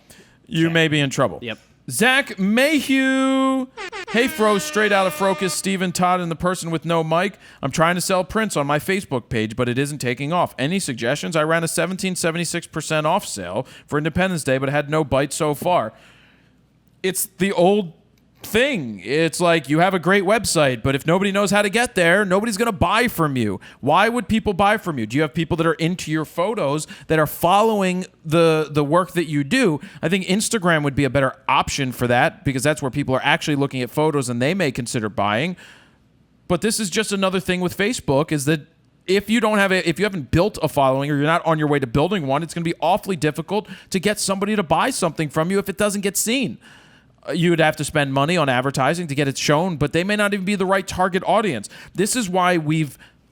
you may be in trouble. Yep. Zach Mayhew. Hey, Fro, straight out of Focus, Stephen, Todd, and the person with no mic. I'm trying to sell prints on my Facebook page, but it isn't taking off. Any suggestions? I ran a 76% off sale for Independence Day, but had no bite so far. It's the old thing. It's like you have a great website, but if nobody knows how to get there, nobody's going to buy from you. Why would people buy from you? Do you have people that are into your photos that are following the work that you do? I think Instagram would be a better option for that because that's where people are actually looking at photos and they may consider buying. But this is just another thing with Facebook is that if you haven't built a following or you're not on your way to building one, it's going to be awfully difficult to get somebody to buy something from you if it doesn't get seen. You would have to spend money on advertising to get it shown, but they may not even be the right target audience. This is why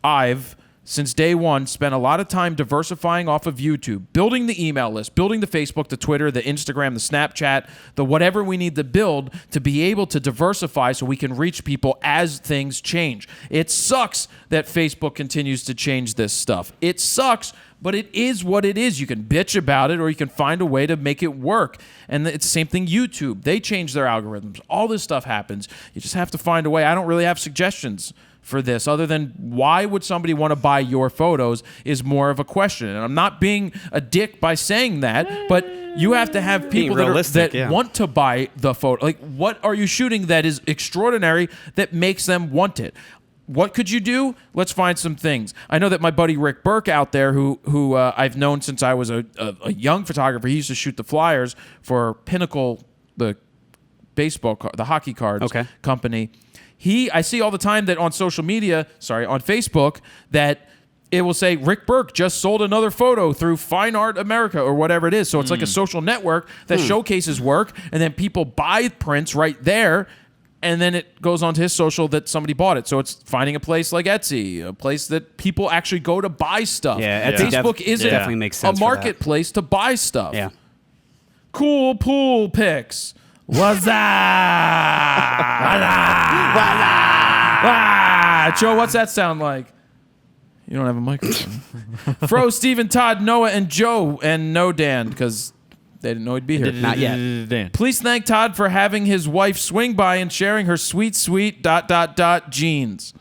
I've since day one spent a lot of time diversifying off of YouTube, building the email list, building the Facebook, the Twitter, the Instagram, the Snapchat, the whatever we need to build to be able to diversify so we can reach people as things change. It sucks that Facebook continues to change this stuff. It sucks, but it is what it is. You can bitch about it or you can find a way to make it work. And it's the same thing YouTube. They change their algorithms. All this stuff happens. You just have to find a way. I don't really have suggestions for this other than why would somebody want to buy your photos is more of a question. And I'm not being a dick by saying that, but you have to have people that want to buy the photo. Like, what are you shooting that is extraordinary that makes them want it? What could you do? Let's find some things. I know that my buddy Rick Burke out there, who I've known since I was a young photographer, he used to shoot the flyers for Pinnacle, the the hockey cards company. I see all the time that on on Facebook, that it will say Rick Burke just sold another photo through Fine Art America or whatever it is. So it's like a social network that showcases work, and then people buy prints right there. And then it goes on to his social that somebody bought it. So it's finding a place like Etsy, a place that people actually go to buy stuff. Yeah, Etsy Facebook isn't definitely makes sense a for that. marketplace to buy stuff. Yeah. Cool pool pics. What's that? Joe, what's that sound like? You don't have a microphone. Fro, Stephen, Todd, Noah, and Joe, and no Dan, because they didn't know he'd be here. Not yet. Dan. Please thank Todd for having his wife swing by and sharing her sweet jeans.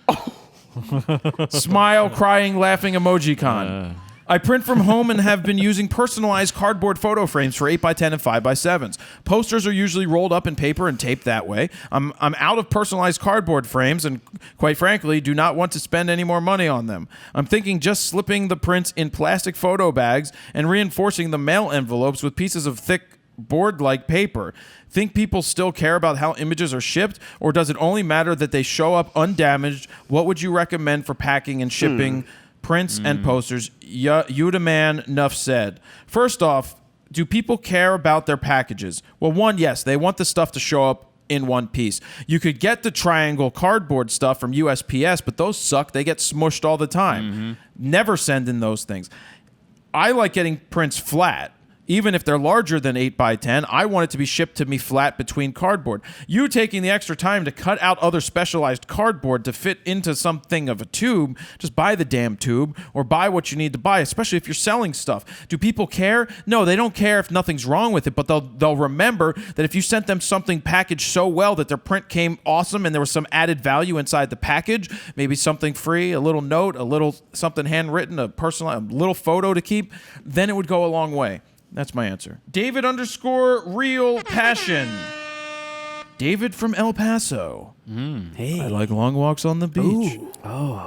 Smile, crying, laughing emoji con. I print from home and have been using personalized cardboard photo frames for 8x10 and 5x7s. Posters are usually rolled up in paper and taped that way. I'm out of personalized cardboard frames and, quite frankly, do not want to spend any more money on them. I'm thinking just slipping the prints in plastic photo bags and reinforcing the mail envelopes with pieces of thick board-like paper. Think people still care about how images are shipped, or does it only matter that they show up undamaged? What would you recommend for packing and shipping prints and posters? You the man, nuff said. First off, do people care about their packages? Well, one, yes, they want the stuff to show up in one piece. You could get the triangle cardboard stuff from USPS, but those suck. They get smushed all the time. Never send in those things. I like getting prints flat. Even if they're larger than 8x10, I want it to be shipped to me flat between cardboard. You taking the extra time to cut out other specialized cardboard to fit into something of a tube, just buy the damn tube or buy what you need to buy, especially if you're selling stuff. Do people care? No, they don't care if nothing's wrong with it, but they'll remember that if you sent them something packaged so well that their print came awesome and there was some added value inside the package, maybe something free, a little note, a little something handwritten, a little photo to keep, then it would go a long way. That's my answer. David _ real passion. David from El Paso. Hey. I like long walks on the beach.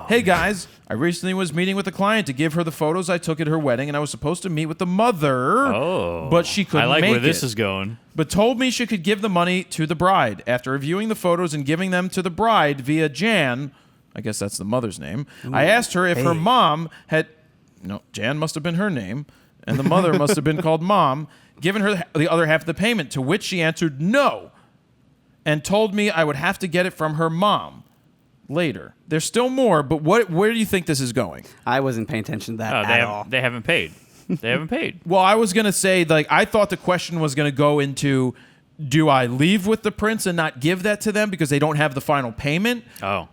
Hey guys, I recently was meeting with a client to give her the photos I took at her wedding, and I was supposed to meet with the mother, but she couldn't make it. I like where this is going. But told me she could give the money to the bride. After reviewing the photos and giving them to the bride via Jan, I guess that's the mother's name, I asked her if her mom had... No, Jan must have been her name. And the mother must have been called Mom, given her the other half of the payment, to which she answered no, and told me I would have to get it from her mom later. There's still more, but where do you think this is going? I wasn't paying attention to that at all. They haven't paid. They haven't paid. Well, I was going to say, like, I thought the question was going to go into, do I leave with the prints and not give that to them because they don't have the final payment? Oh.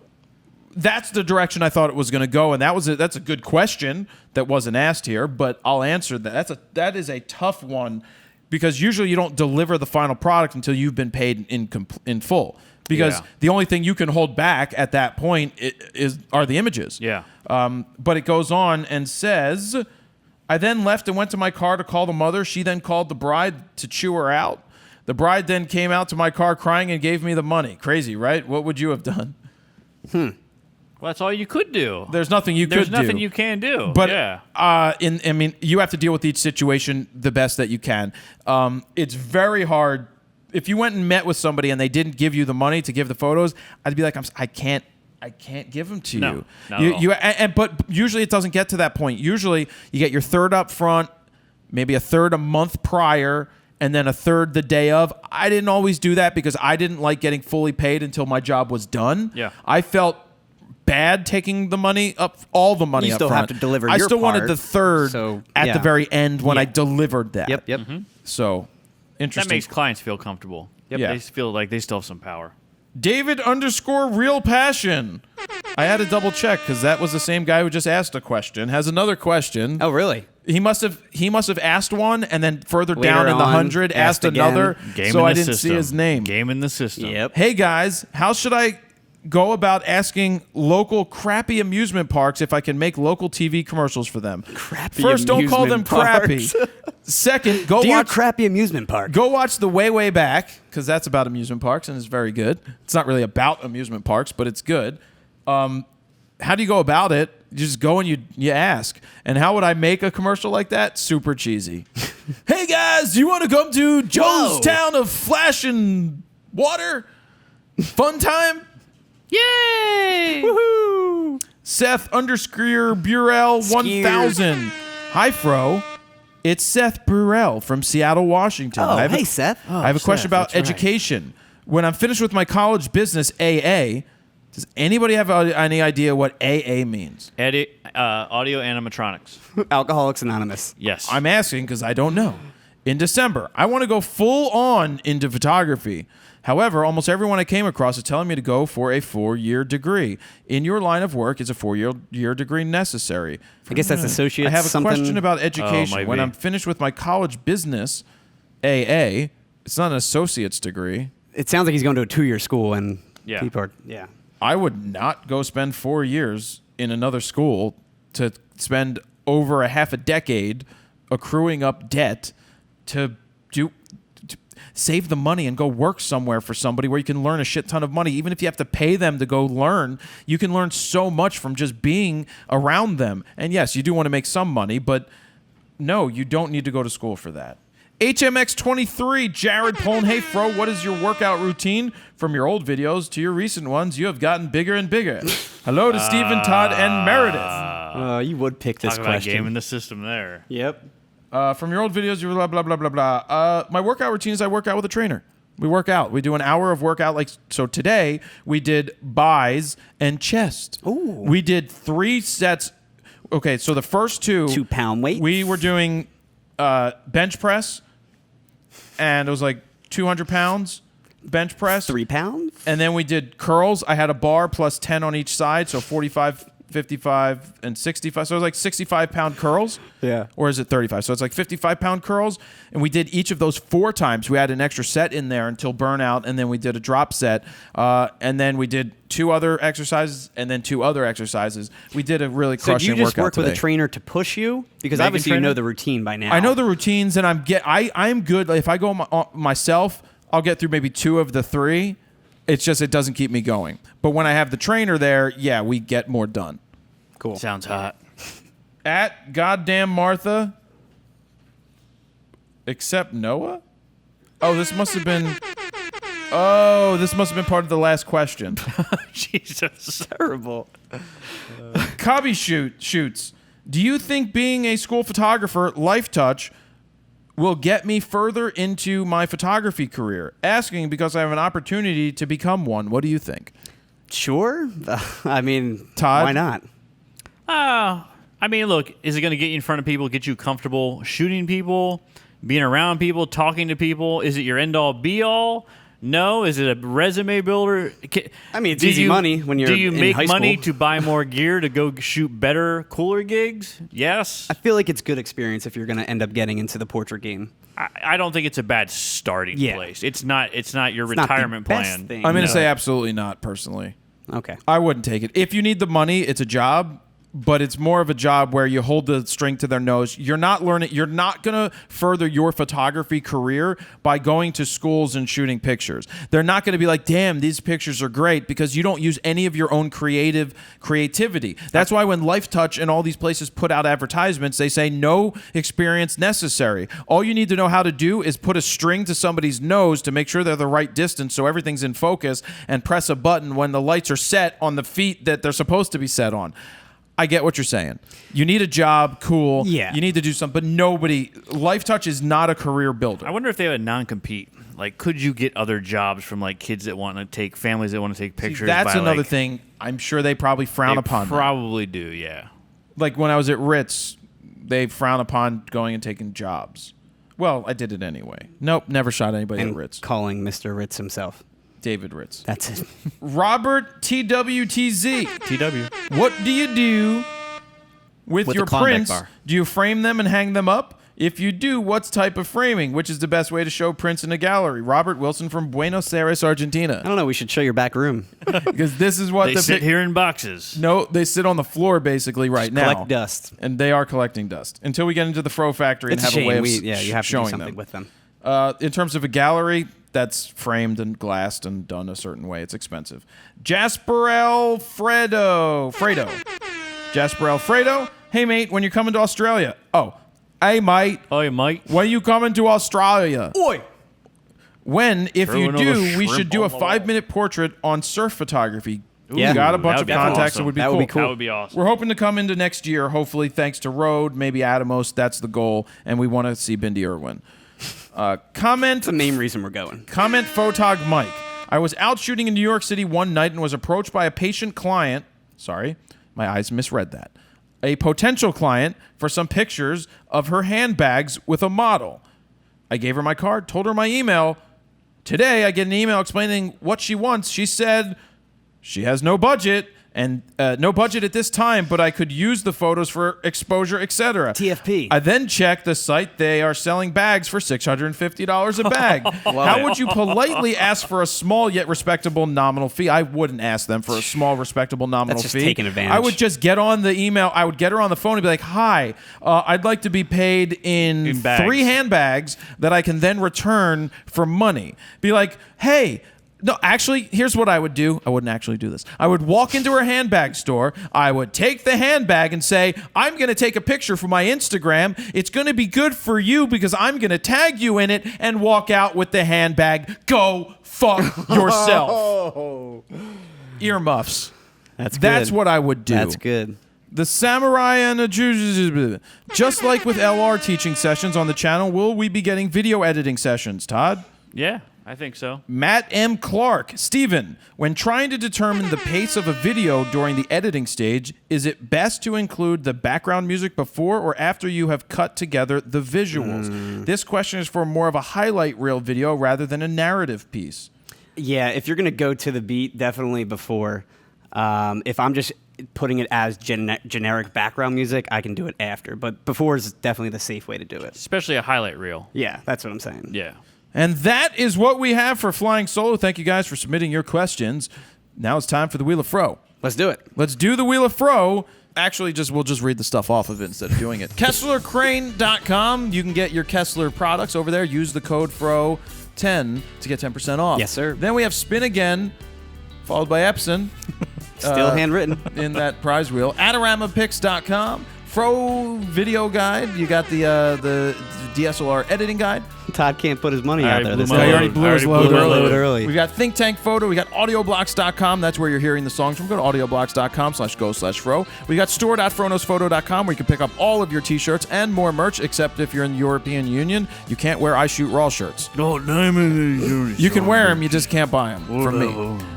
That's the direction I thought it was going to go, and that's a good question that wasn't asked here, but I'll answer that. That is a tough one because usually you don't deliver the final product until you've been paid in full. Because the only thing you can hold back at that point are the images. Yeah. But it goes on and says, I then left and went to my car to call the mother. She then called the bride to chew her out. The bride then came out to my car crying and gave me the money. Crazy, right? What would you have done? Well, that's all you could do. There's nothing you could do. There's nothing you can do. But yeah. You have to deal with each situation the best that you can. It's very hard. If you went and met with somebody and they didn't give you the money to give the photos, I'd be like, I can't give them to you. No, but usually it doesn't get to that point. Usually you get your third up front, maybe a third a month prior, and then a third the day of. I didn't always do that because I didn't like getting fully paid until my job was done. Yeah. I felt bad taking the money up, all the money You up still front. have to deliver I your still wanted part, the third at the very end when I delivered that. Yep. So, interesting. That makes clients feel comfortable. Yep. They feel like they still have some power. David _ real passion. I had to double check because that was the same guy who just asked a question. Has another question. Oh, really? He must have asked one and then further Later down in the on, 100 asked asked again. another. Game So in I the didn't system. see his name. Game in the system. Yep. Hey guys, how should I go about asking local crappy amusement parks if I can make local TV commercials for them? Crappy First, don't call them amusement crappy. parks. Second, go Dear watch crappy amusement park. Go watch the Way Back, because that's about amusement parks and it's very good. It's not really about amusement parks, but it's good. How do you go about it? You just go and you ask. And how would I make a commercial like that? Super cheesy. Hey guys, do you want to come to Joe's Town of Flash and Water? Fun time? Yay! Woohoo! Seth _ Burrell 1000. Hi, Fro. It's Seth Burrell from Seattle, Washington. Oh, hey, Seth. I have a question about education. When I'm finished with my college business, AA, does anybody have any idea what AA means? Audio animatronics. Alcoholics Anonymous. Yes. I'm asking because I don't know. In December, I want to go full on into photography. However, almost everyone I came across is telling me to go for a 4-year degree. In your line of work, is a 4-year degree necessary? I guess that's associates. I have a something. question about education. When I'm finished with my college business, AA, it's not an associate's degree. It sounds like he's going to a 2-year school, and people are I would not go spend 4 years in another school to spend over a half a decade accruing up debt to save the money and go work somewhere for somebody where you can learn a shit ton of money. Even if you have to pay them to go learn, you can learn so much from just being around them. And yes, you do want to make some money, but no, you don't need to go to school for that. HMX23, Jared Polin. Hey, Fro, what is your workout routine? From your old videos to your recent ones, you have gotten bigger and bigger. Hello to Stephen, Todd, and Meredith. You would pick this Talk about question. game in the system there. Yep. From your old videos, you were blah, blah, blah, blah, blah. My workout routine is I work out with a trainer. We work out. We do an hour of workout. Like, so today, we did buys and chest. Ooh. We did 3 sets. Okay, so the first 2... 2 pound weights. We were doing bench press, and it was like 200 pounds bench press. 3 pounds? And then we did curls. I had a bar plus 10 on each side, so 45, 55, and 65. So it was like 65-pound curls. Yeah. Or is it 35? So it's like 55-pound curls. And we did each of those 4 times. We had an extra set in there until burnout, and then we did a drop set. And then we did 2 other exercises, and then 2 other exercises. We did a really So do crushing you just workout work with today. a trainer to push you? Because Megan obviously you trainer? know the routine by now. I know the routines, and I'm good. Like, if I go myself, I'll get through maybe 2 of the 3. It's just it doesn't keep me going. But when I have the trainer there, yeah, we get more done. Cool. Sounds hot. At goddamn Martha, except Noah? Oh, this must have been part of the last question. Jesus. Terrible. Cobby shoots. Do you think being a school photographer, Life Touch, will get me further into my photography career? Asking because I have an opportunity to become one. What do you think? Sure. I mean, Todd? why not? I mean, look, is it going to get you in front of people, get you comfortable shooting people, being around people, talking to people? Is it your end-all, be-all? No. Is it a resume builder? I mean, it's easy money when you're Do you in make high money school. to buy more gear to go shoot better, cooler gigs? Yes. I feel like it's good experience if you're going to end up getting into the portrait game. I don't think it's a bad starting Yeah. place. It's not your It's not the retirement best plan. thing. I'm going to No. say absolutely not, personally. Okay. I wouldn't take it. If you need the money, it's a job, but it's more of a job where you hold the string to their nose. You're not learning. You're not going to further your photography career by going to schools and shooting pictures. They're not going to be like, damn, these pictures are great, because you don't use any of your own creativity. That's why when Life Touch and all these places put out advertisements, they say no experience necessary. All you need to know how to do is put a string to somebody's nose to make sure they're the right distance so everything's in focus, and press a button when the lights are set on the feet that they're supposed to be set on. I get what you're saying. You need a job, cool. Yeah. You need to do something, but Life Touch is not a career builder. I wonder if they have a non-compete. Like, could you get other jobs from like kids that want to take, families that want to take pictures? That's by, another like, thing. I'm sure they probably frown They upon that. probably do, yeah. Like when I was at Ritz, they frown upon going and taking jobs. Well, I did it anyway. Nope, never shot anybody And at Ritz. calling Mr. Ritz himself. David Ritz. That's it. Robert TWTZ. TW. What do you do with With your the Klondike prints? bar. Do you frame them and hang them up? If you do, what's type of framing? Which is the best way to show prints in a gallery? Robert Wilson from Buenos Aires, I Argentina. don't know. We should show your back room. Because this is what They the sit here in boxes. No, they sit on the floor basically right now. Collect dust. And they are collecting dust until we get into the Fro factory It's and a have a way shame. of You have to do showing something them. with them. In terms of a gallery, that's framed and glassed and done a certain way. It's expensive. Jasper Alfredo. Jasper Alfredo. Hey, mate, when you're coming to Australia. Oh, hey, mate. Oh, you might. When you coming to Australia? Oi! When, if Throw you another do, we shrimp should do a on the wall. 5-minute portrait on surf photography. Yeah. We got a bunch That of would be contacts. awesome. It would be That cool. would be cool. That would be awesome. We're hoping to come into next year, hopefully, thanks to Rode, maybe Atomos. That's the goal. And we want to see Bindi Irwin. Comment That's the main reason we're going. Photog Mike. I was out shooting in New York City one night and was approached by a patient client. Sorry, my eyes misread that. A potential client for some pictures of her handbags with a model. I gave her my card, told her my email. Today, I get an email explaining what she wants. She said she has no budget and no budget at this time, but I could use the photos for exposure, etc. TFP. I then checked the site. They are selling bags for $650 a bag. How would you politely ask for a small yet respectable nominal fee? I wouldn't ask them for a small, respectable nominal That's just fee. taking advantage. I would just get on the email. I would get her on the phone and be like, "Hi, I'd like to be paid in bags. 3 handbags that I can then return for money." Be like, "Hey." No, actually, here's what I would do. I wouldn't actually do this. I would walk into her handbag store. I would take the handbag and say, I'm going to take a picture for my Instagram. It's going to be good for you because I'm going to tag you in it and walk out with the handbag. Go fuck yourself. Earmuffs. That's good. That's what I would do. That's good. The samurai and the just like with LR teaching sessions on the channel, will we be getting video editing sessions, Todd? Yeah, I think so. Matt M. Clark. Steven, when trying to determine the pace of a video during the editing stage, is it best to include the background music before or after you have cut together the visuals? This question is for more of a highlight reel video rather than a narrative piece. Yeah, if you're going to go to the beat, definitely before. If I'm just putting it as generic background music, I can do it after. But before is definitely the safe way to do it. Especially a highlight reel. Yeah, that's what I'm saying. Yeah. And that is what we have for Flying Solo. Thank you guys for submitting your questions. Now it's time for the Wheel of Fro. Let's do it. Let's do the Wheel of Fro. Actually, we'll just read the stuff off of it instead of doing it. KesslerCrane.com. You can get your Kessler products over there. Use the code FRO10 to get 10% off. Yes, sir. Then we have Spin Again, followed by Epson. Still handwritten. In that prize wheel. Adaramapix.com. Fro video guide. You got the DSLR editing guide. Todd can't put his money out there. blew This my time. he already load. blew I his already load blew my early. early. We got Think Tank Photo. We got audioblocks.com. That's where you're hearing the songs from. Go to audioblocks.com/go/fro. We got store.froknowsphoto.com where you can pick up all of your t-shirts and more merch, except if you're in the European Union, you can't wear I Shoot Raw shirts. You can wear them, you just can't buy them from me.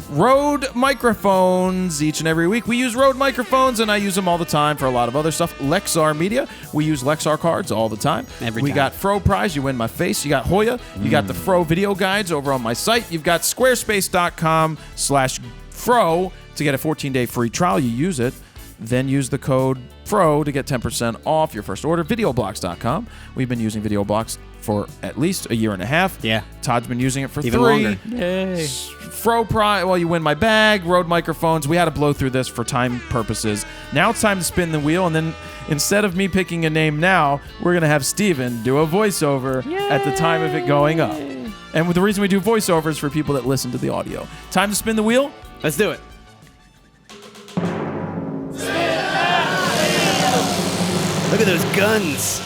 Rode microphones each and every week. We use Rode microphones, and I use them all the time for a lot of other stuff. Lexar Media. We use Lexar cards all the time. Every we time. got Fro Prize. You win my face. You got Hoya. You got the Fro video guides over on my site. You've got squarespace.com/Fro to get a 14-day free trial. You use it. Then use the code FRO to get 10% off your first order. Videoblocks.com. We've been using Videoblocks for at least a year and a half. Yeah. Todd's been using it for Even 3. longer. Yay. Fro Prize, well, you win my bag. Rode microphones. We had to blow through this for time purposes. Now it's time to spin the wheel, and then instead of me picking a name now, we're going to have Steven do a voiceover at the time of it going up. And the reason we do voiceovers for people that listen to the audio. Time to spin the wheel. Let's do it. Look at those guns.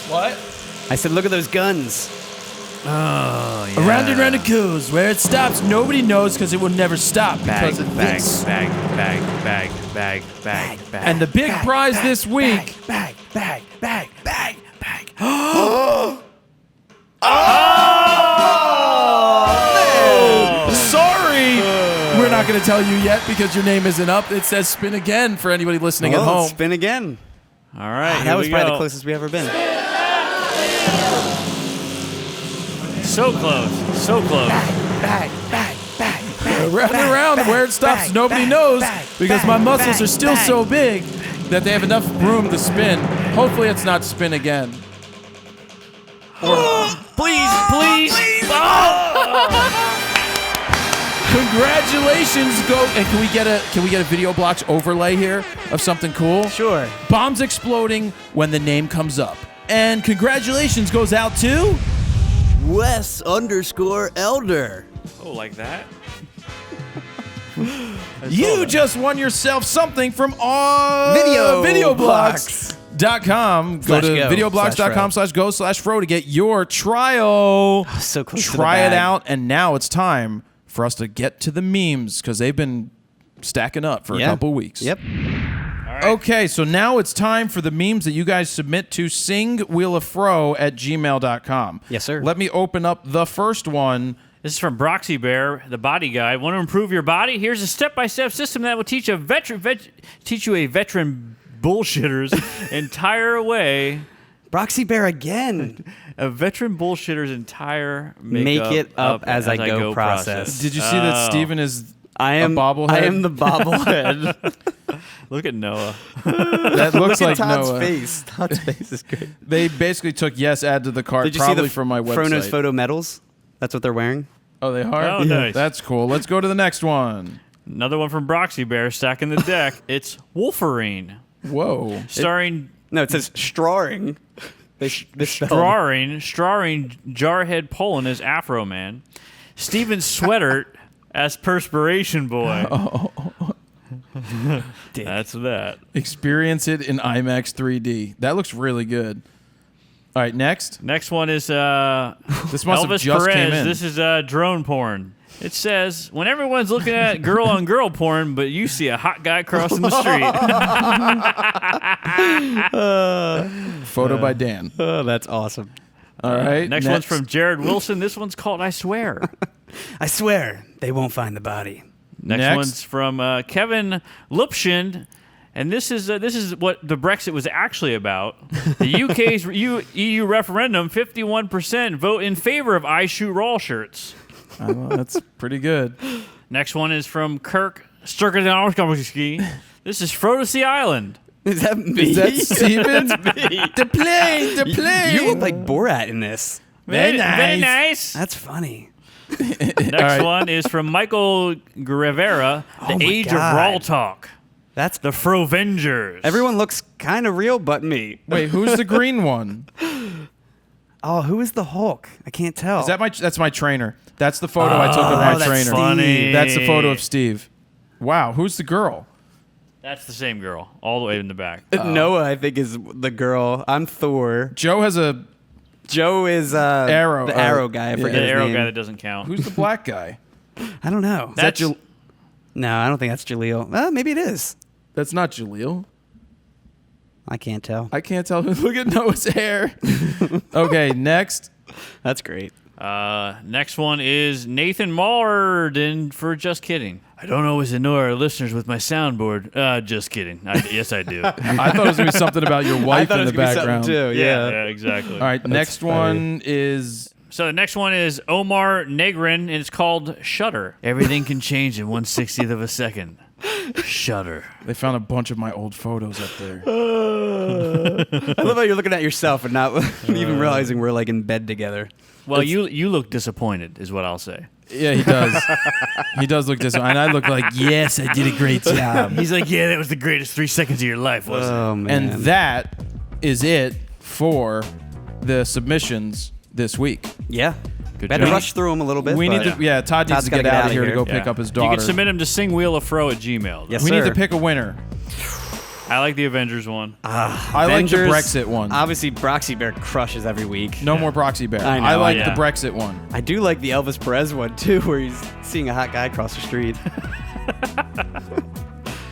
What? I said, look at those guns. Around and round it goes. Where it stops, nobody knows because it will never stop because of this. Bag. And the big prize this week. Bag. Sorry, we're not going to tell you yet because your name isn't up. It says spin again for anybody listening at Oh, home. spin again. All right. That was probably the closest we ever been. So close. So close. Round and round, where it stops, nobody knows because my muscles are still so big that they have enough room to spin. Hopefully, it's not spin again. Please. Congratulations, go! And can we get a Video Blocks overlay here of something cool? Sure. Bombs exploding when the name comes up. And congratulations goes out to Wes_Elder. Oh, like that? you. Just won yourself something from Videoblocks.com. Go to videoblocks.com/go/fro to get your trial. So close to the Try it bag. out, and now it's time for us to get to the memes because they've been stacking up for a couple weeks. Yep. Okay, so now it's time for the memes that you guys submit to singwheeloffro@gmail.com. Yes, sir. Let me open up the first one. This is from Broxy Bear, the body guide. Want to improve your body? Here's a step-by-step system that will teach you a veteran bullshitter's entire way. Broxy Bear again. A veteran bullshitter's entire Make it up as I go process. Did you see that Steven is I am a bobblehead? I am the bobblehead. Look at Noah. That looks Look like at Todd's Noah. face. Todd's face is great. They basically took yes, add to the cart, Did you see probably the from my website. FroKnowsPhoto medals? That's what they're wearing. Oh, they are? Oh, nice. That's cool. Let's go to the next one. Another one from Broxy Bear stacking the deck. It's Wolverine, Whoa. starring No, it says strawing. starring Jarhead Polin as Afro Man, Steven Sweatert as Perspiration Boy. That's that. Experience it in IMAX 3D. That looks really good. All right, next. Next one is This must have Elvis just Perez. came in. This is drone porn. It says, when everyone's looking at girl on girl porn, but you see a hot guy crossing the street. Photo by Dan. Oh, that's awesome. All right. Next one's from Jared Wilson. This one's called I Swear. I swear they won't find the body. Next one's from Kevin Lupshin, and this is what the Brexit was actually about. The UK's EU referendum, 51% vote in favor of I Shoot Raw shirts. That's pretty good. Next one is from Kirk Sturkowski. This is Frodo Island. Is that me? Is that Steven? The plane. You look like Borat in this. Very Very nice. nice. That's funny. Next one is from Michael Guevara, The Oh my Age God. of RAWtalk. That's The Frovengers. Everyone looks kind of real, but me. Wait, who's the green one? Oh, who is the Hulk? I can't tell. Is that that's my trainer. That's the photo I took of my that's trainer. funny. That's the photo of Steve. Wow, who's the girl? That's the same girl, all the way in the back. Noah, I think, is the girl. I'm Thor. Joe has a. Joe is Arrow. the arrow guy. I Yeah. forget The his arrow name. guy that doesn't count. Who's the black guy? I don't know. That's No, I don't think that's Jaleel. Well, maybe it is. That's not Jaleel. I can't tell. I can't tell. Look at Noah's hair. Okay, next. That's great. Next one is Nathan Marden for Just Kidding. I don't always annoy our listeners with my soundboard. Just kidding. Yes, I do. I thought it was going to be something about your wife in the background. too. Yeah, exactly. All right, next one is. So the next one is Omar Negrin, and it's called Shutter. Everything can change in 1/60th of a second. Shutter. They found a bunch of my old photos up there. I love how you're looking at yourself and not even realizing we're like in bed together. Well, you look disappointed, is what I'll say. Yeah, he does. He does look disappointed. And I look like, yes, I did a great job. He's like, yeah, that was the greatest 3 seconds of your life, wasn't it? Oh man. And that is it for the submissions this week. yeah. Good Better job. rush through them a little bit. We need but- to, yeah, Todd needs Todd's to gotta get out of here to go Yeah. pick up his You daughter. can submit him to singwheelofro@gmail.com. Yes, we need sir. to pick a winner. I like the Avengers one. I like the Avengers, Brexit one. Obviously, Broxy Bear crushes every week. No more Broxy Bear. I know, I like yeah. the Brexit one. I do like the Elvis Perez one too, where he's seeing a hot guy across the street.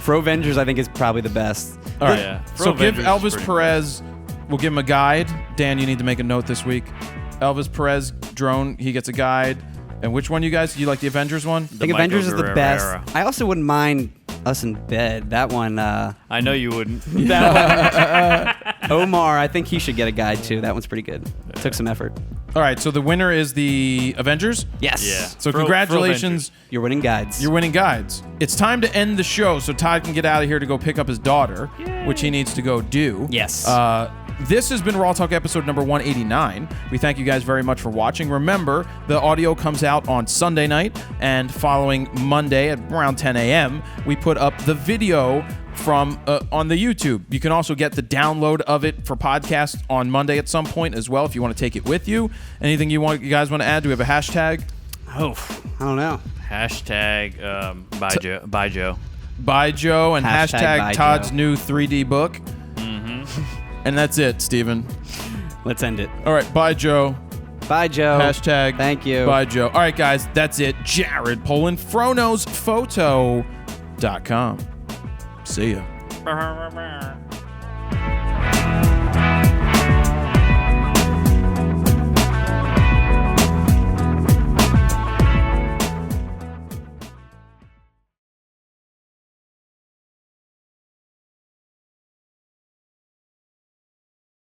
Frovengers, I think, is probably the best. All right. Yeah. So give Avengers is Elvis pretty Perez, we'll give him a guide. Dan, you need to make a note this week. Elvis Perez drone, he gets a guide. And which one, you guys? You like the Avengers one? I think Michael Avengers is the Guerrero best. era. I also wouldn't mind us in bed. That one, I know you wouldn't. Omar, I think he should get a guide too. That one's pretty good. Took some effort. All right, so the winner is the Avengers. Yes. Yeah. So Fro congratulations. You're winning guides. You're winning guides. It's time to end the show so Todd can get out of here to go pick up his daughter, which he needs to go do. Yes. This has been RAWtalk episode number 189. We thank you guys very much for watching. Remember, the audio comes out on Sunday night, and following Monday at around 10 a.m., we put up the video from on the YouTube. You can also get the download of it for podcast on Monday at some point as well if you want to take it with you. Anything you guys want to add? Do we have a hashtag? Oh, I don't know. Hashtag ByeJoe. ByeJoe and Hashtag hashtag ByeJoe. Todd's new 3D book. And that's it, Steven. Let's end it. All right, ByeJoe. Bye, Joe. Hashtag Thank you. ByeJoe. All right, guys, that's it. Jared Polin, FroKnowsPhoto.com. See ya.